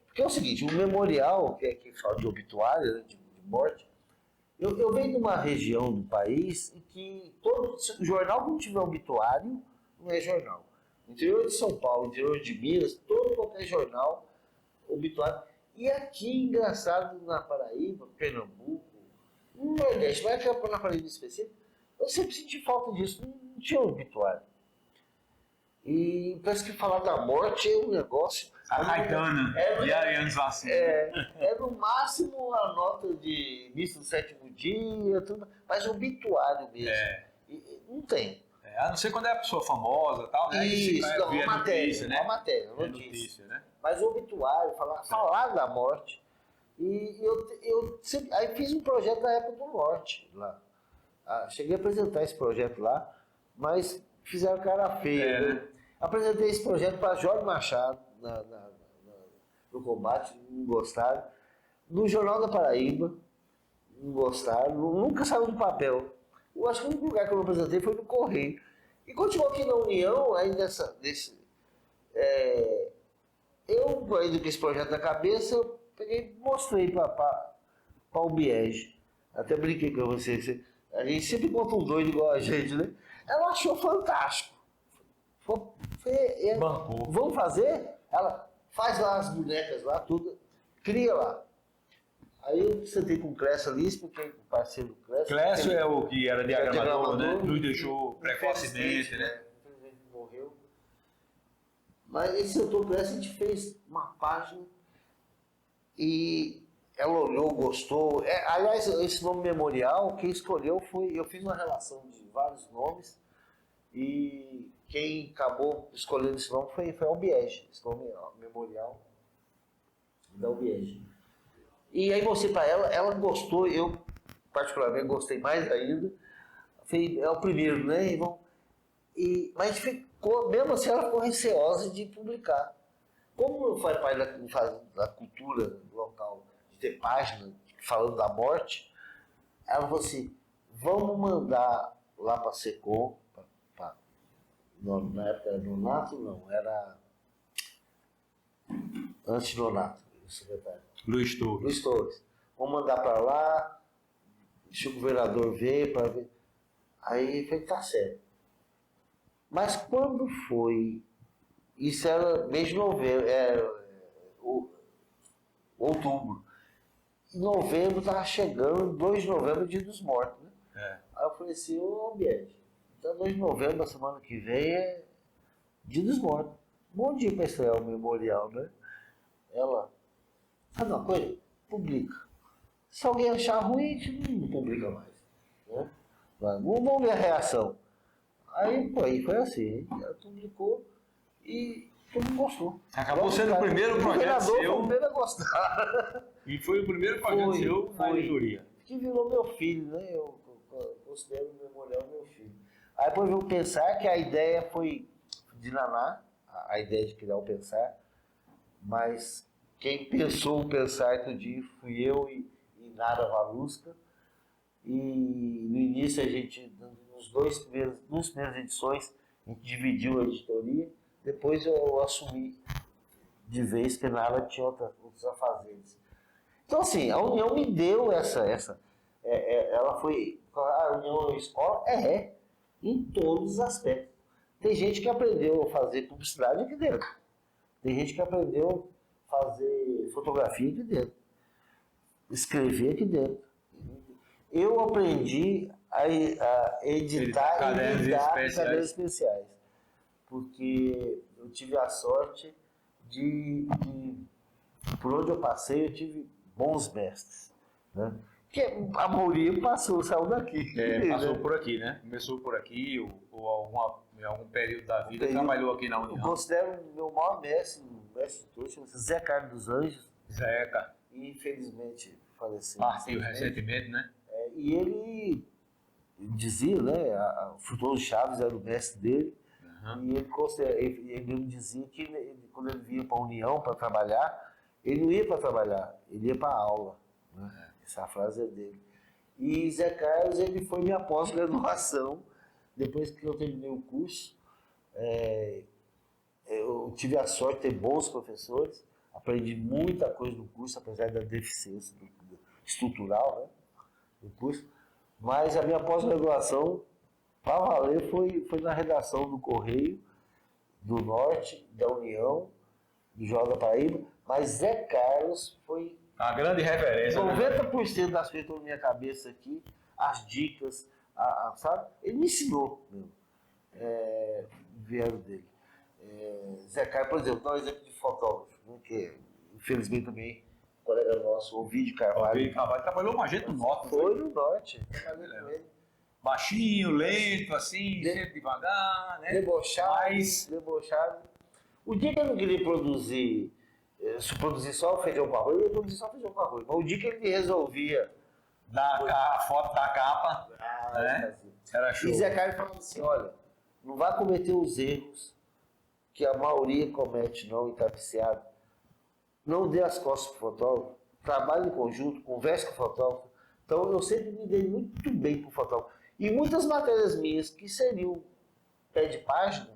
Porque é o seguinte, o memorial, que fala de obituário, né, de morte, eu venho de uma região do país em que todo jornal que não tiver obituário não é jornal. Interior de São Paulo, interior de Minas, qualquer jornal, obituário. E aqui, engraçado, na Paraíba, Pernambuco, no Nordeste, mas na Paraíba específico, eu sempre senti falta disso, não tinha obituário. E parece que falar da morte é um negócio... A Caetana, de Ariano Suassuna. No máximo a nota de missa do sétimo dia, tudo, mas obituário mesmo. Não tem. A não ser quando é a pessoa famosa e tal, né? Isso, uma matéria, notícia, né? notícia. Né? Mas obituário, falar da morte. E eu sempre, aí fiz um projeto na época do Norte, lá. Cheguei a apresentar esse projeto lá, mas fizeram cara feia. Né? Apresentei esse projeto para Jorge Machado, no combate, não gostaram. No Jornal da Paraíba, não gostaram. Nunca saiu do papel. Eu acho que o único lugar que eu apresentei foi no Correio. E continuou aqui na União, aí eu, ainda com esse projeto na cabeça, eu peguei e mostrei para o Biege. Até brinquei com você. A gente sempre conta um doido igual a gente, né? Ela achou fantástico. Vamos fazer? Ela faz lá as bonecas lá, tudo, cria lá. Aí eu sentei com o Clécio ali, expliquei com o parceiro do Clécio. Clécio é o que era diagramador, né? diagramador, Nos deixou precocemente, né? Infelizmente morreu. Mas esse doutor Clécio, a gente fez uma página e ela olhou, gostou. Aliás, esse nome memorial, quem escolheu foi... Eu fiz uma relação de vários nomes e quem acabou escolhendo esse nome foi a Albiege, esse nome memorial da Albiege. E aí mostrei para ela gostou, eu particularmente gostei mais ainda. É o primeiro, né? Mas ficou, mesmo assim, ela ficou receosa de publicar. Como faz parte da cultura local, de ter página falando da morte, ela falou assim, vamos mandar lá para a SECOM, na época era Donato, não, era antes de Donato, o secretário. Luiz Torres. Vamos mandar para lá, se o governador veio para ver. Aí foi, tá certo. Mas quando foi, isso era mês de novembro, outubro. Em novembro estava chegando, 2 de novembro, dia dos mortos, né? Aí eu falei assim, ô ambiente, então 2 de novembro, a semana que vem, é dia dos mortos. Bom dia para estrear o memorial, né? Ela, sabe uma coisa? Publica. Se alguém achar ruim, a gente não publica mais. Né? Vamos ver a reação. Aí foi assim, ela publicou e todo mundo gostou. Acabou sendo o primeiro projeto seu. Foi o primeiro a gostar. E foi o primeiro projeto seu na editoria. Que virou meu filho, né? Eu considero o memorial meu filho. Aí depois eu pensar que a ideia foi de Naná, a ideia de criar o Pensar, mas quem pensou o Pensar todo dia fui eu e Nara Valusca. E no início a gente, nas primeiras edições, a gente dividiu a editoria. Depois eu assumi de vez que Nara tinha outros afazeres. Então assim, a União me deu ela foi, a União Escola em todos os aspectos. Tem gente que aprendeu a fazer publicidade aqui dentro. Tem gente que aprendeu a fazer fotografia aqui dentro. Escrever aqui dentro. Eu aprendi a editar e lidar com cadernos especiais. Porque eu tive a sorte de por onde eu passei, eu tive bons mestres. Né? Porque a maioria saiu daqui. Passou por aqui, né? Começou por aqui, ou em algum período da vida, trabalhou aqui na União. Eu considero o meu maior mestre, chama-se Zé Carlos dos Anjos. Zeca. E infelizmente faleceu. Partiu recentemente, né? E ele dizia, né? O Frutuoso Chaves era o mestre dele. E ele mesmo dizia que quando ele vinha para a União para trabalhar, ele não ia para trabalhar, ele ia para a aula. Né? Essa frase é dele. E Zé Carlos, ele foi minha pós-graduação. Depois que eu terminei o curso, eu tive a sorte de ter bons professores, aprendi muita coisa no curso, apesar da deficiência estrutural, né, do curso. Mas a minha pós-graduação, para valer, foi na redação do Correio, do Norte, da União, do Jornal da Paraíba. Mas Zé Carlos foi a grande referência. 90% das coisas na minha cabeça aqui, as dicas, sabe? Ele me ensinou, vieram dele. Zé Carlos, por exemplo, dá um exemplo de fotógrafo, né, que infelizmente também, colega nosso, Ovidio Carvalho. Ovidio Carvalho trabalhou com a gente no Norte. Foi no Norte, trabalhei com ele. Baixinho, lento, assim, sempre devagar, né? Debochado. O dia que eu não queria produzir, se produzir só feijão com arroz, eu ia produzir só feijão com arroz. Mas o dia que ele resolvia a foto da capa, né? Era show. E Zé Carlos falou assim, olha, não vai cometer os erros que a maioria comete não encapiciado. Não dê as costas para o fotógrafo, trabalhe em conjunto, converse com o fotógrafo. Então eu sempre me dei muito bem com o fotógrafo. E muitas matérias minhas que seriam pé de página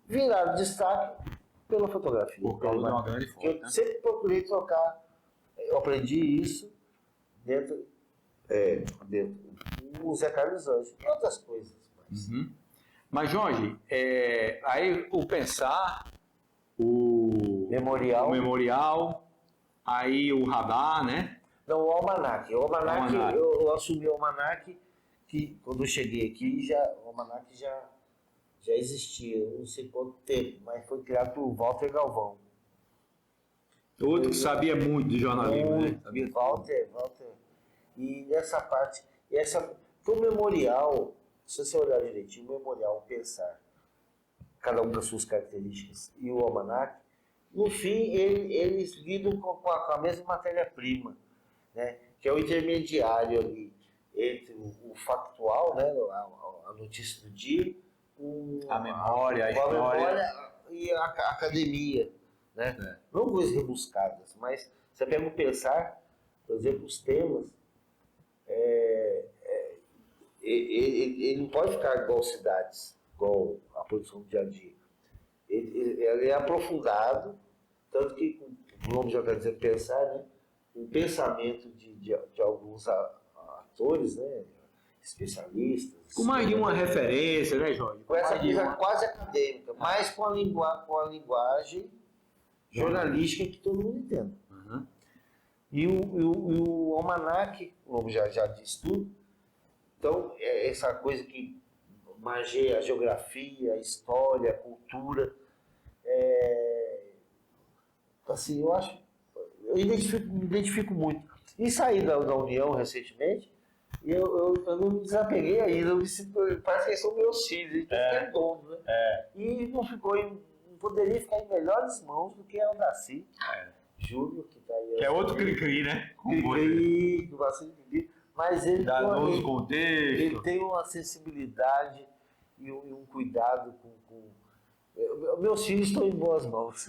viraram destaque pela fotografia. Por causa de uma grande foto. Eu sempre procurei trocar, eu aprendi isso dentro do Zé Carlos Anjos e outras coisas. Mas Jorge, aí o Pensar, o Memorial, aí o Radar, né? Não, o Almanac. O Almanac, Almanac. eu assumi o Almanac, que quando eu cheguei aqui, o Almanac já existia, eu não sei quanto tempo, mas foi criado por Walter Galvão. Outro que sabia muito de jornalismo, né? Muito, Walter. E nessa parte, foi um memorial, se você olhar direitinho, um memorial, um pensar, cada um com as suas características, e o Almanac, no fim, eles lidam com a mesma matéria-prima, né? Que é o intermediário ali entre o factual, né? A notícia do dia, A memória, a história. memória e a academia, né? É. Não coisas rebuscadas, mas você pega o pensar, por exemplo, os temas, ele não pode ficar igual cidades, igual a produção do dia a dia. Ele é aprofundado, tanto que o nome já está dizendo pensar, né? O pensamento de alguns atores, né? Especialistas. Com mais de uma referência, né, Jorge? Com essa Mais de coisa uma. quase acadêmica, mas com a linguagem jornalística que todo mundo entende. Uhum. E o Almanac, o nome já diz tudo, então é essa coisa que margeia a geografia, a história, a cultura. Assim, eu me identifico muito. E saí da União recentemente, e eu não me desapeguei ainda, parece que são meus filhos, então é dono, né? E não poderia ficar em melhores mãos do que a Aldaci Júnior, que está aí. Que é outro cri-cri, né? Cri-cri, do Vacilo Cri-cri, mas ele Dá novo ele contexto. tem uma sensibilidade e um cuidado com... Meus filhos estão em boas mãos.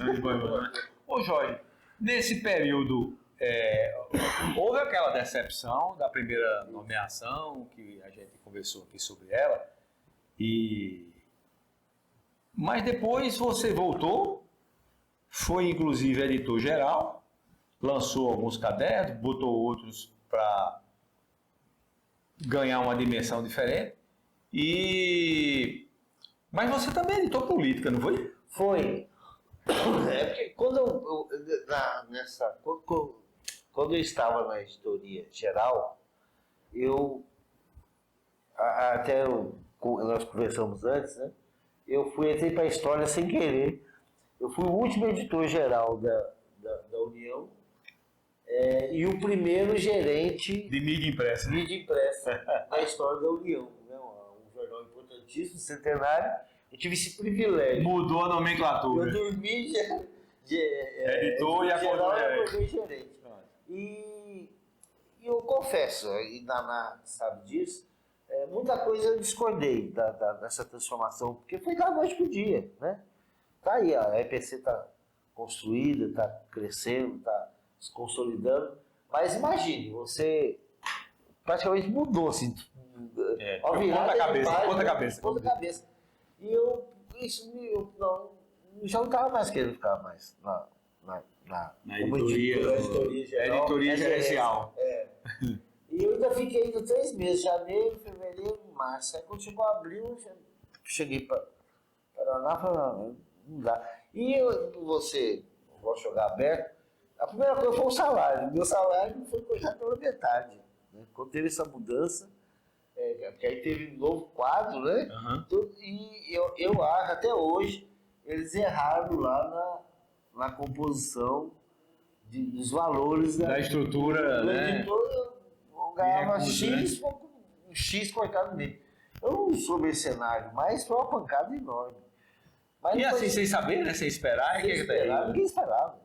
Ô Jorge, nesse período, houve aquela decepção da primeira nomeação, que a gente conversou aqui sobre ela, mas depois você voltou, foi inclusive editor-geral, lançou alguns cadernos, botou outros para ganhar uma dimensão diferente, mas você também editou política, não foi? Foi. Porque quando eu estava na editoria geral, nós conversamos antes, né? Entrei para a história sem querer. Eu fui o último editor-geral da União e o primeiro gerente De mídia impressa. da história da União, né? Um jornal importantíssimo, centenário. Eu tive esse privilégio. Mudou a nomenclatura. Eu dormi Editor e acordou gerente. E eu confesso, e Naná sabe disso, muita coisa eu discordei dessa transformação, porque foi da noite pro dia, né? Tá aí, a EPC está construída, está crescendo, está se consolidando, mas imagine, você praticamente mudou, assim, ponta cabeça. E eu já não estava mais querendo ficar mais na editoria gerencial. E eu ainda fiquei ainda 3 meses, janeiro, fevereiro, março. Aí quando chegou abril, eu cheguei para Paraná e falei, não dá. E não vou jogar aberto, a primeira coisa foi o salário. Meu salário foi cortado pela metade. Né? Quando teve essa mudança, porque aí teve um novo quadro, né? Uhum. E eu acho, até hoje, eles erraram lá na composição dos valores da estrutura, né? Editor, eu ganhava X, né? Um X cortado nele. Eu não sou mercenário, mas foi uma pancada enorme. Mas E assim, sem saber, né? Sem esperar, ninguém esperava.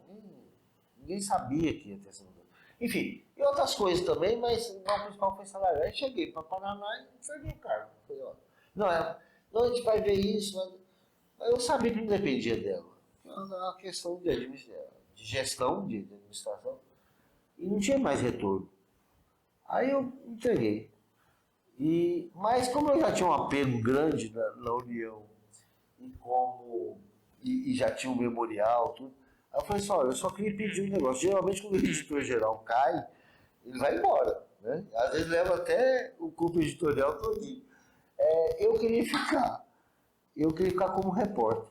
Ninguém sabia que ia ter essa mudança. Enfim, e outras coisas também, mas o principal foi salário. Aí cheguei para Paraná e perdi o cargo. Falei, ó, não, a gente vai ver isso, mas eu sabia que não dependia dela. Era uma questão de gestão, de administração, e não tinha mais retorno. Aí eu entreguei. Mas como eu já tinha um apelo grande na União, e já tinha um memorial, tudo, aí eu falei assim, olha, eu só queria pedir um negócio. Geralmente quando o editor-geral cai, ele vai embora, né? Às vezes leva até o corpo editorial todinho. Eu queria ficar como repórter.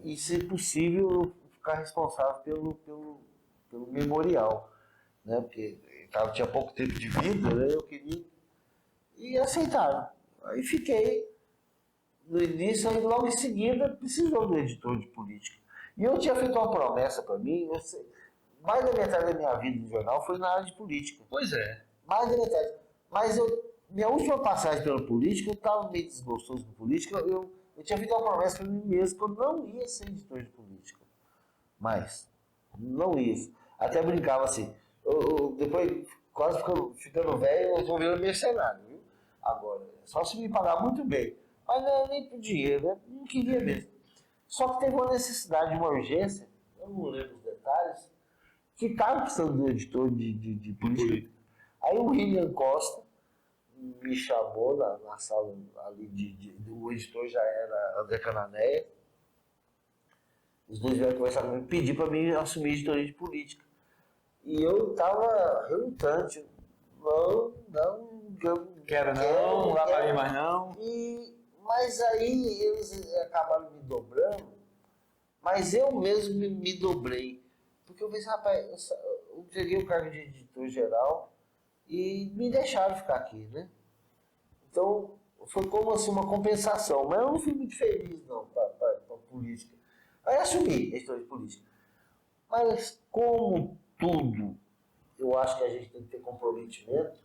E, se possível, ficar responsável pelo memorial, né? Porque tinha pouco tempo de vida, né? Eu queria. E aceitaram. Aí fiquei no início, aí logo em seguida precisou do editor de política. E eu tinha feito uma promessa para mim, mais da metade da minha vida no jornal foi na área de política. Pois é. Mais da metade. Mas minha última passagem pela política, eu estava meio desgostoso com política, eu tinha feito uma promessa para mim mesmo que eu não ia ser editor de política. Mas, não ia. Até brincava assim, depois, quase ficando velho, eu vou virar mercenário, viu? Agora, só se me pagar muito bem. Mas não era nem por dinheiro, né? Não queria mesmo. Só que teve uma necessidade, uma urgência, eu não lembro os detalhes, que estava precisando do editor de política. Aí o William Costa me chamou na sala ali, o editor já era André Cananéia. Os dois vieram conversar comigo, pedir para mim assumir a editoria de política. E eu estava relutante. Não Quero não, não dá para ir mais não. Mas aí eles acabaram me dobrando, mas eu mesmo me dobrei. Porque eu pensei, rapaz, eu peguei o cargo de editor geral e me deixaram ficar aqui, né? Então, foi como assim uma compensação. Mas eu não fui muito feliz, não, para a política. Aí assumi a história de política. Mas, como tudo, eu acho que a gente tem que ter comprometimento,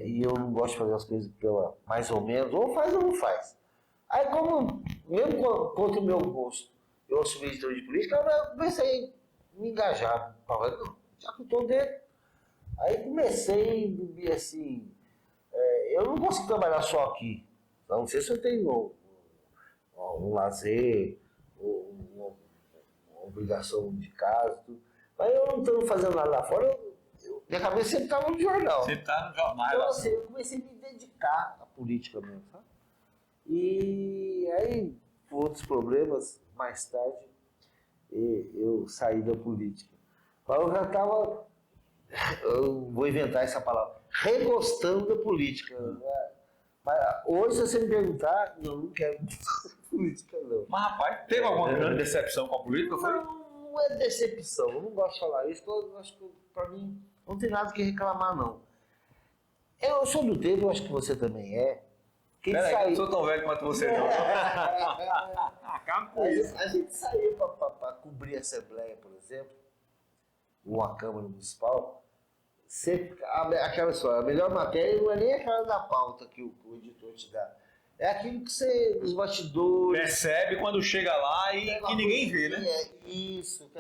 e eu não gosto de fazer as coisas pela mais ou menos, ou faz ou não faz. Aí, como, mesmo contra o meu gosto, eu assumi a história de política, eu comecei a me engajar. Falei, não, já que eu estou dentro. Aí comecei, assim, eu não consigo trabalhar só aqui. Não sei se eu tenho um lazer, uma obrigação de casa, tudo. Mas eu não estou fazendo nada lá fora, minha cabeça sempre estava no jornal. Você está no jornal. Então, assim, eu comecei a me dedicar à política mesmo, sabe? E aí, por outros problemas, mais tarde, eu saí da política. Mas eu já estava, eu vou inventar essa palavra, regostando da política. Mas hoje, se você me perguntar, eu não quero política, não. Mas, rapaz, teve alguma grande decepção com a política? Foi? Não é decepção, eu não gosto de falar isso, eu acho que para mim não tem nada que reclamar, não. Eu sou do tempo, eu acho que você também é. Peraí, eu não sou tão velho quanto você, não. Acaba com isso. A gente saía para cobrir a Assembleia, por exemplo, ou a Câmara Municipal, sempre, aquela história, a melhor matéria não é nem aquela da pauta que o editor te dá. É aquilo que você, os bastidores... Percebe quando chega lá e ninguém vê, né? Isso.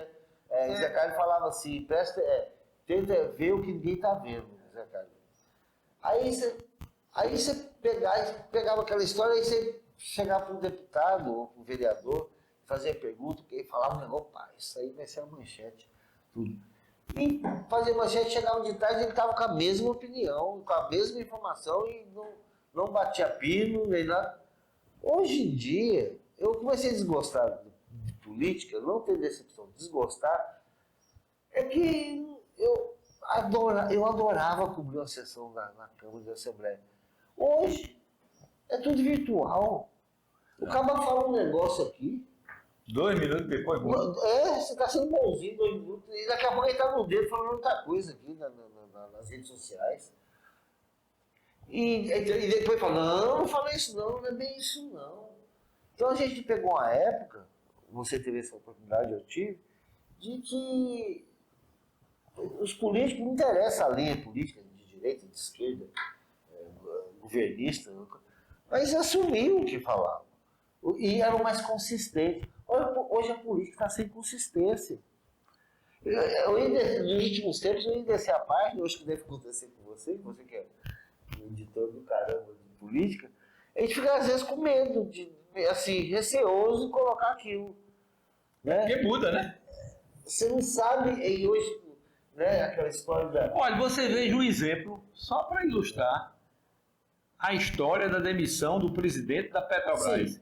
Zé Carlos falava assim, tenta ver o que ninguém está vendo, Zé Carlos. Aí você pegava aquela história e você chegava para um deputado ou para um vereador, fazia pergunta, porque ele falava um negócio, pá, isso aí vai ser a manchete, tudo. E fazia manchete, chegava de tarde, ele estava com a mesma opinião, com a mesma informação e não batia pino, nem nada. Hoje em dia, eu comecei a desgostar de política, não ter decepção, desgostar, é que eu adorava cobrir uma sessão na Câmara de Assembleia. Hoje, é tudo virtual. O cara fala um negócio aqui. 2 minutos depois, você está sendo bonzinho 2 minutos, e daqui a pouco ele está no dedo falando outra coisa aqui nas redes sociais. E depois fala, não falei isso não é bem isso não. Então a gente pegou uma época, você teve essa oportunidade, eu tive, de que os políticos, não interessa a linha política de direita, de esquerda, governista, mas assumiam o que falavam. E eram mais consistentes. Hoje a política está sem consistência. Nos últimos tempos eu ia descer a página, eu acho que deve acontecer com você que é um editor do caramba de política, a gente fica às vezes com medo, assim, receoso de colocar aquilo. Né? Porque muda, né? Você não sabe, e hoje, né, aquela história da... Olha, você veja um exemplo, só para ilustrar a história da demissão do presidente da Petrobras. Sim.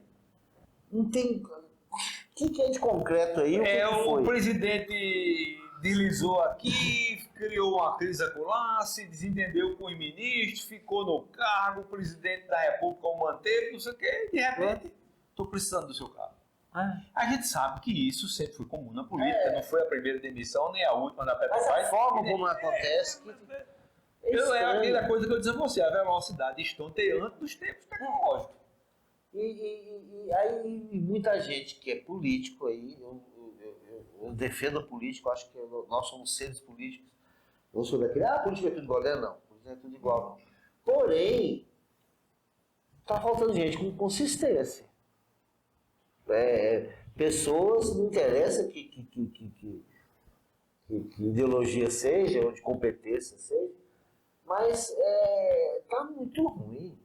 Não tem... O que é de concreto aí? O presidente deslizou aqui, criou uma crise acolá, se desentendeu com o ministro, ficou no cargo, o presidente da República o manteve, não sei o quê, e de repente, estou precisando do seu cargo. A gente sabe que isso sempre foi comum na política, não foi a primeira demissão, nem a última da Mas a Petrobras. forma como acontece... É estranho. aquela coisa que eu disse a você, a velocidade estonteante dos tempos tecnológicos. E aí muita gente que é político aí, eu defendo a política, eu acho que nós somos seres políticos. Eu não sou daquele, política é tudo igual, não, política é tudo igual, não. Porém, tá faltando gente com consistência. Pessoas, não interessa que ideologia seja, ou de competência seja, mas tá muito ruim.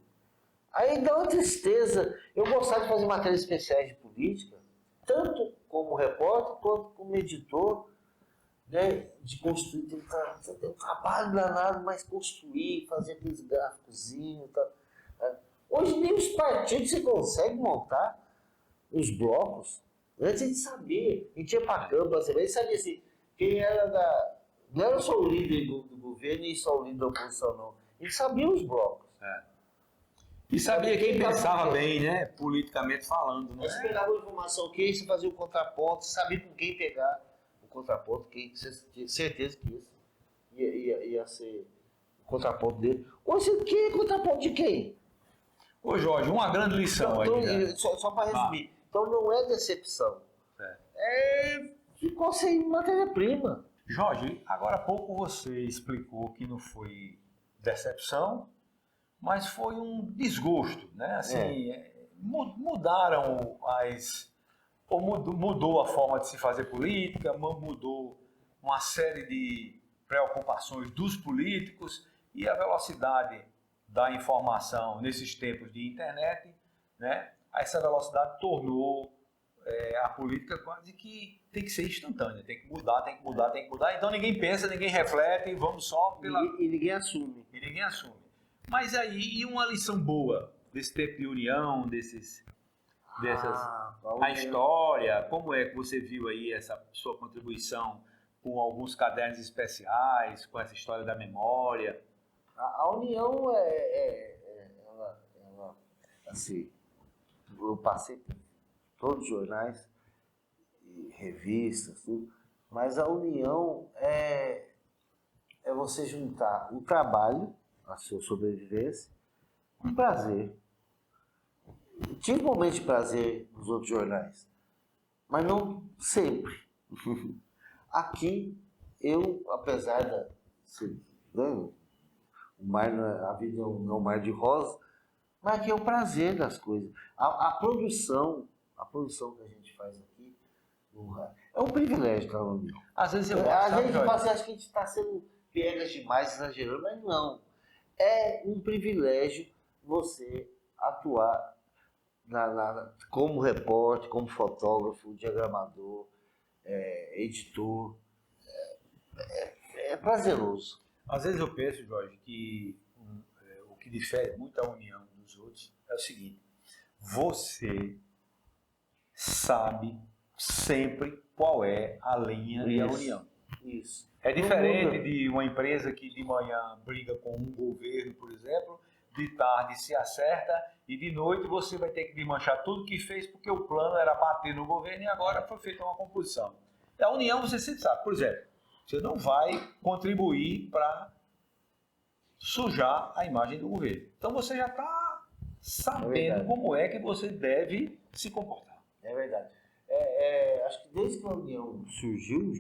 Aí dá uma tristeza. Eu gostava de fazer matérias especiais de política, tanto como repórter quanto como editor, né, de construir, tem um trabalho danado, mas construir, fazer aqueles gráficozinhos. Tá, né. Hoje nem os partidos você consegue montar os blocos. Antes a gente sabia, a gente ia para campo, a gente sabia assim, quem era não era só o líder do governo e só o líder da oposição, não. A gente sabia os blocos. E sabia quem pensava bem, né? Politicamente falando. Né? Você pegava uma informação que você fazia o contraponto, você sabia com quem pegar o contraponto, que você tinha certeza que isso ia ser o contraponto dele. Hoje, quem é contraponto de quem? Ô Jorge, uma grande lição Então, aí. só para resumir. Então não é decepção. Ficou sem matéria-prima. Jorge, agora há pouco você explicou que não foi decepção, mas foi um desgosto, né? Assim, mudaram mudou a forma de se fazer política, mudou uma série de preocupações dos políticos e a velocidade da informação nesses tempos de internet, né? Essa velocidade tornou a política quase que tem que ser instantânea, tem que mudar, tem que mudar, tem que mudar. Então ninguém pensa, ninguém reflete, vamos só pela... E ninguém assume. E ninguém assume. Mas aí, e uma lição boa desse tempo de união, dessas... A história, como é que você viu aí essa sua contribuição com alguns cadernos especiais, com essa história da memória? A união ela, assim, eu passei por todos os jornais e revistas, tudo, mas a união é você juntar o trabalho, a sua sobrevivência, com prazer. Tive momentos de prazer nos outros jornais, mas não sempre. Aqui, eu, apesar o mar, a vida não é um mar de rosa, mas aqui é o prazer das coisas. A produção que a gente faz aqui, é um privilégio estar no União. Às vezes eu A gente acha que a gente está sendo piegas demais, exagerando, mas não. É um privilégio você atuar como repórter, como fotógrafo, diagramador, editor. É prazeroso. Às vezes eu penso, Jorge, que o que difere muito a união dos outros é o seguinte: você sabe sempre qual é a linha da união. Isso. É diferente de uma empresa que de manhã briga com um governo, por exemplo, de tarde se acerta e de noite você vai ter que desmanchar tudo que fez porque o plano era bater no governo e agora foi feita uma composição. A união você sempre sabe, por exemplo, você não vai contribuir para sujar a imagem do governo. Então você já está sabendo como é que você deve se comportar. É verdade. Acho que desde que a União surgiu,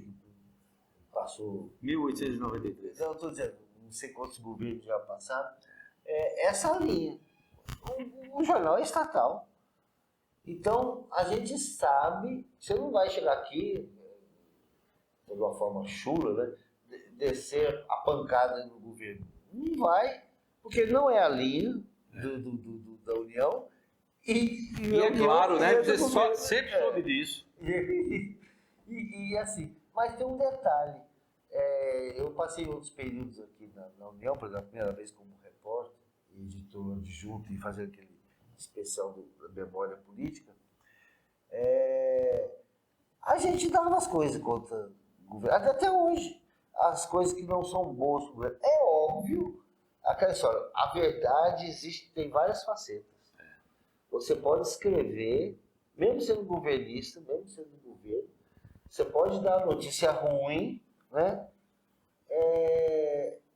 passou 1893. Eu estou dizendo, não sei quantos governos já passaram, essa linha. O jornal é estatal. Então, a gente sabe, você não vai chegar aqui, de uma forma chula, né, descer a pancada no governo. Não vai, porque não é a linha da União. E é claro, né? Você sempre soube disso. E assim, mas tem um detalhe. Eu passei outros períodos aqui na União, por exemplo, a primeira vez como repórter, editor adjunto e fazendo aquele especial da memória política. A gente dava as coisas contra o governo, até hoje, as coisas que não são boas para o governo. É óbvio, aquela história, a verdade existe, tem várias facetas. Você pode escrever mesmo sendo governista, mesmo sendo do governo, você pode dar notícia ruim, né?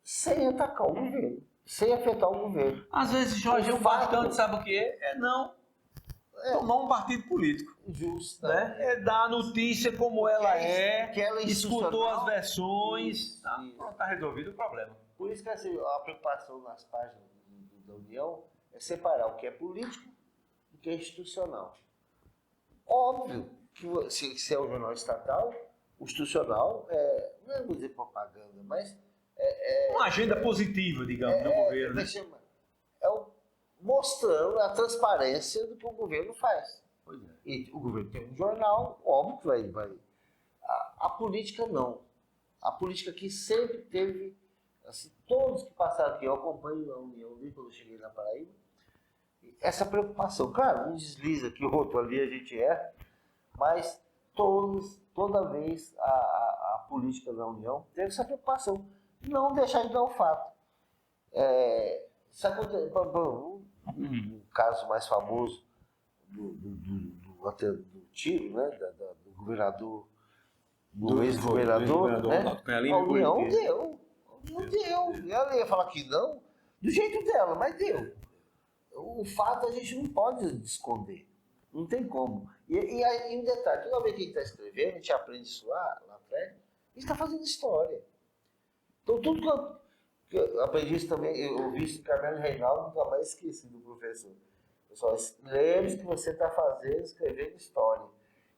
Sem atacar o governo, sem afetar o governo. Às vezes, Jorge, o fato- bastante, sabe o que é? É não tomar um partido político. Justo. Né? É dar a notícia como ela é, que ela é escutou institucional. as versões, Isso, tá? isso. Pronto, tá resolvido o problema. Por isso que assim, a preocupação nas páginas da União é separar o que é político do que é institucional. Óbvio que se é um jornal estatal, o institucional não vou dizer propaganda, mas Uma agenda positiva, digamos, do governo. Né? Mostrando a transparência do que o governo faz. Pois é. E o governo tem um jornal, óbvio que vai. A política não. A política aqui sempre teve, assim, todos que passaram aqui, eu acompanho a União desde quando eu cheguei na Paraíba, essa preocupação. Claro, um desliza aqui, outro ali a gente mas toda vez a política da União teve essa preocupação. Não deixar de dar o fato. Se acontecer, um caso mais famoso do tiro, né, do governador, do ex-governador, né, a União deu. E ela ia falar que não, do jeito dela, mas deu. O fato a gente não pode esconder. Não tem como. E aí, um detalhe, toda vez que a gente está escrevendo, a gente aprende isso lá atrás, a gente está fazendo história. Então, tudo que eu aprendi isso também, eu ouvi isso em Carmelo Reinaldo, nunca mais esqueci do professor. Pessoal, lembre-se que você está escrevendo história.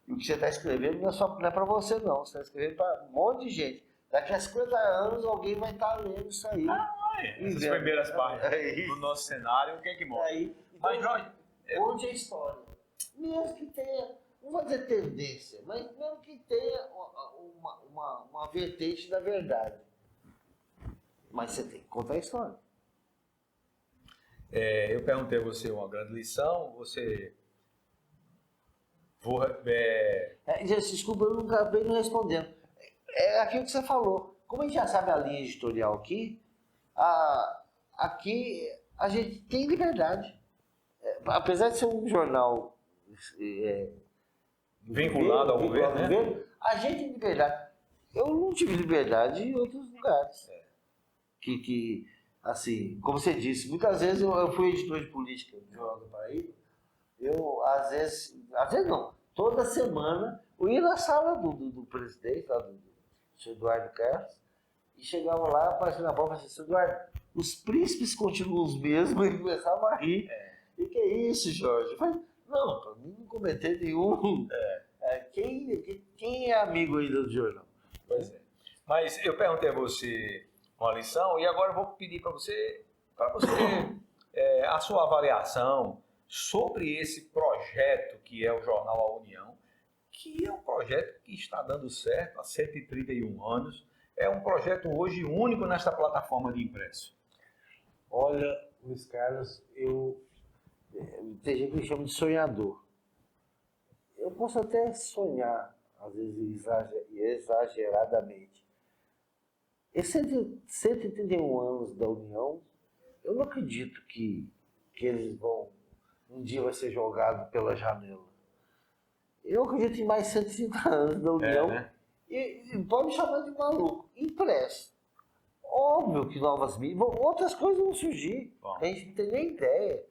E o que você está escrevendo não é para você, não. Você está escrevendo para um monte de gente. Daqui a 50 anos, alguém vai estar lendo isso aí. Essas primeiras páginas do nosso cenário, o que é que mostra? Mas, Jorge, onde é história? Mesmo que tenha, não vou dizer tendência, mas mesmo que tenha uma vertente da verdade. Mas você tem que contar a história. eu perguntei a você uma grande lição, você... Desculpa, eu nunca acabei não respondendo. É aquilo que você falou. Como a gente já sabe a linha editorial aqui, aqui a gente tem liberdade. Apesar de ser um jornal vinculado ao governo, né? A gente tem liberdade. Eu não tive liberdade em outros lugares. Que assim, como você disse, muitas vezes eu fui editor de política do Jornal do Paraíba. Eu, às vezes não, toda semana eu ia na sala do presidente, lá do Sr. Eduardo Carlos, e chegava lá, aparecia na boca e falava assim: Eduardo, os príncipes continuam os mesmos, e começava a rir. E que é isso, Jorge? Eu falei, não, para mim não cometer nenhum. Quem é amigo ainda do jornal? Pois é. Mas eu perguntei a você uma lição e agora eu vou pedir para você a sua avaliação sobre esse projeto que é o Jornal A União, que é um projeto que está dando certo há 131 anos, é um projeto hoje único nesta plataforma de impresso. Olha, Luiz Carlos, tem gente que me chama de sonhador. Eu posso até sonhar, às vezes exageradamente. Esses 131 anos da União, eu não acredito que eles um dia vai ser jogado pela janela. Eu acredito em mais 130 anos da União, né? e pode me chamar de maluco, impresso. Óbvio que novas mídias, outras coisas vão surgir, a gente não tem nem ideia.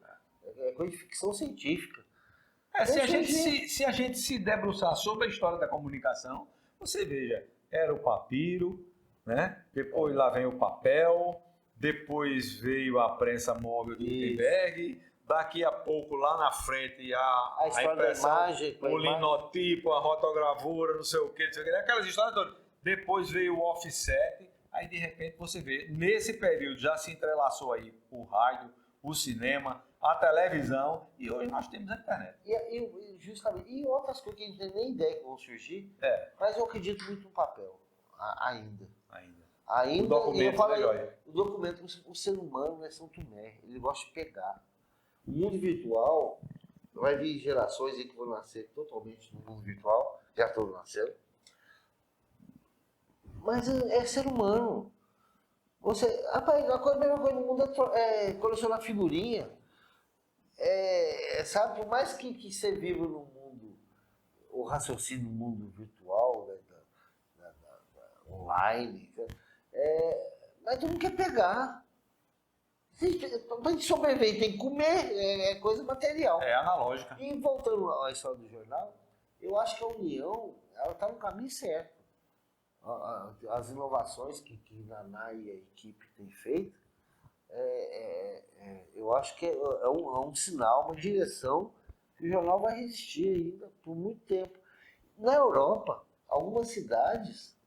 É coisa de ficção científica. Se a gente se debruçar sobre a história da comunicação, você veja, era o papiro, né? Depois lá vem o papel, depois veio a prensa móvel de Gutenberg, daqui a pouco lá na frente a impressão, da imagem, o linotipo, a rotogravura, não sei o que, aquelas histórias todas. Depois veio o offset, aí de repente você vê, nesse período já se entrelaçou aí o rádio, o cinema, a televisão, e hoje nós temos a internet. E outras coisas que a gente não tem nem ideia que vão surgir, mas eu acredito muito no papel, ainda. O documento, o documento, o ser humano é São Tomé, ele gosta de pegar. O mundo virtual, vai vir gerações aí que vão nascer totalmente no mundo virtual, já estão nascendo, mas é ser humano. Rapaz, a melhor coisa do mundo é colecionar figurinha. Sabe, por mais que você viva num mundo raciocínio no mundo virtual, né, online, mas todo mundo quer pegar. Para a gente sobreviver tem que comer, é coisa material. É analógica. E voltando à história do jornal, eu acho que a União está no caminho certo. As inovações que Naná e a equipe têm feito, eu acho que é um sinal, uma direção que o jornal vai resistir ainda por muito tempo. Na Europa, algumas cidades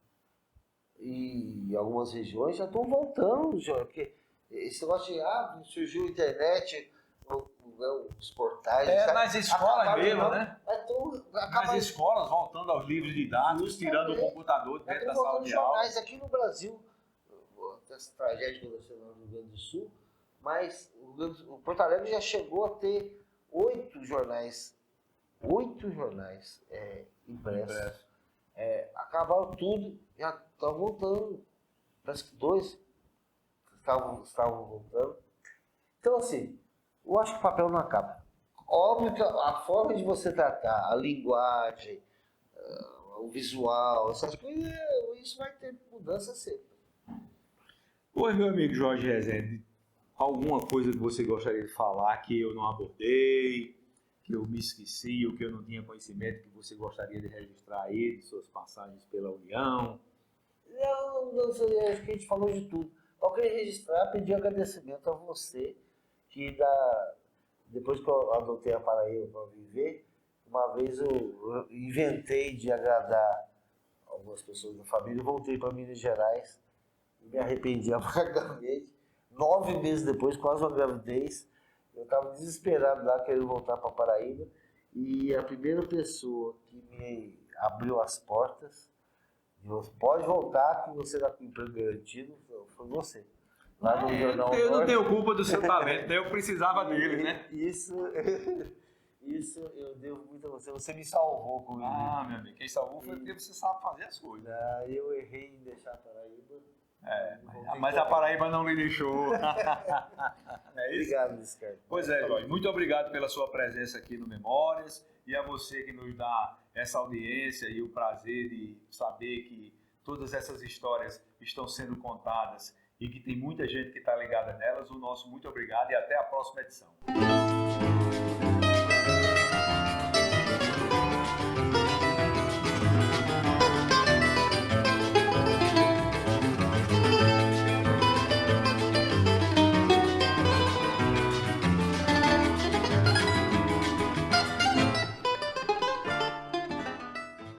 e algumas regiões já estão voltando, porque esse negócio de surgiu a internet, os portais... nas escolas mesmo, né? Nas escolas, voltando aos livros didáticos, tirando o computador dentro da sala de aula. Aqui no Brasil, essa tragédia que aconteceu no Rio Grande do Sul, mas o Porto Alegre já chegou a ter 8 jornais impressos. Acabaram tudo, já estão voltando. Parece que 2 estavam voltando. Então, assim, eu acho que o papel não acaba. Óbvio que a forma de você tratar, a linguagem, o visual, essas coisas, isso vai ter mudança sempre. Oi, meu amigo Jorge Rezende, alguma coisa que você gostaria de falar que eu não abordei, que eu me esqueci, ou que eu não tinha conhecimento, que você gostaria de registrar aí, de suas passagens pela União? Não sei, acho que a gente falou de tudo. Eu queria registrar, pedir agradecimento a você, que depois que eu adotei a Paraíba para viver, uma vez eu inventei de agradar algumas pessoas da família, voltei para Minas Gerais e me arrependi amargamente. 9 meses depois, quase uma gravidez, eu estava desesperado lá, querendo voltar para Paraíba, e a primeira pessoa que me abriu as portas, pode voltar que você está com emprego garantido, foi você. Lá no Jornal Eu não Norte. tenho culpa do seu talento, eu precisava dele, né? Isso eu devo muito a você. Você me salvou comigo. Ah, meu amigo, quem salvou foi porque você sabe fazer as coisas. Eu errei em deixar a Paraíba. Mas a Paraíba não lhe deixou. É isso? Obrigado, Ricardo. Pois é, Jorge, muito obrigado pela sua presença aqui no Memórias e a você que nos dá essa audiência e o prazer de saber que todas essas histórias estão sendo contadas e que tem muita gente que está ligada nelas. O nosso muito obrigado e até a próxima edição.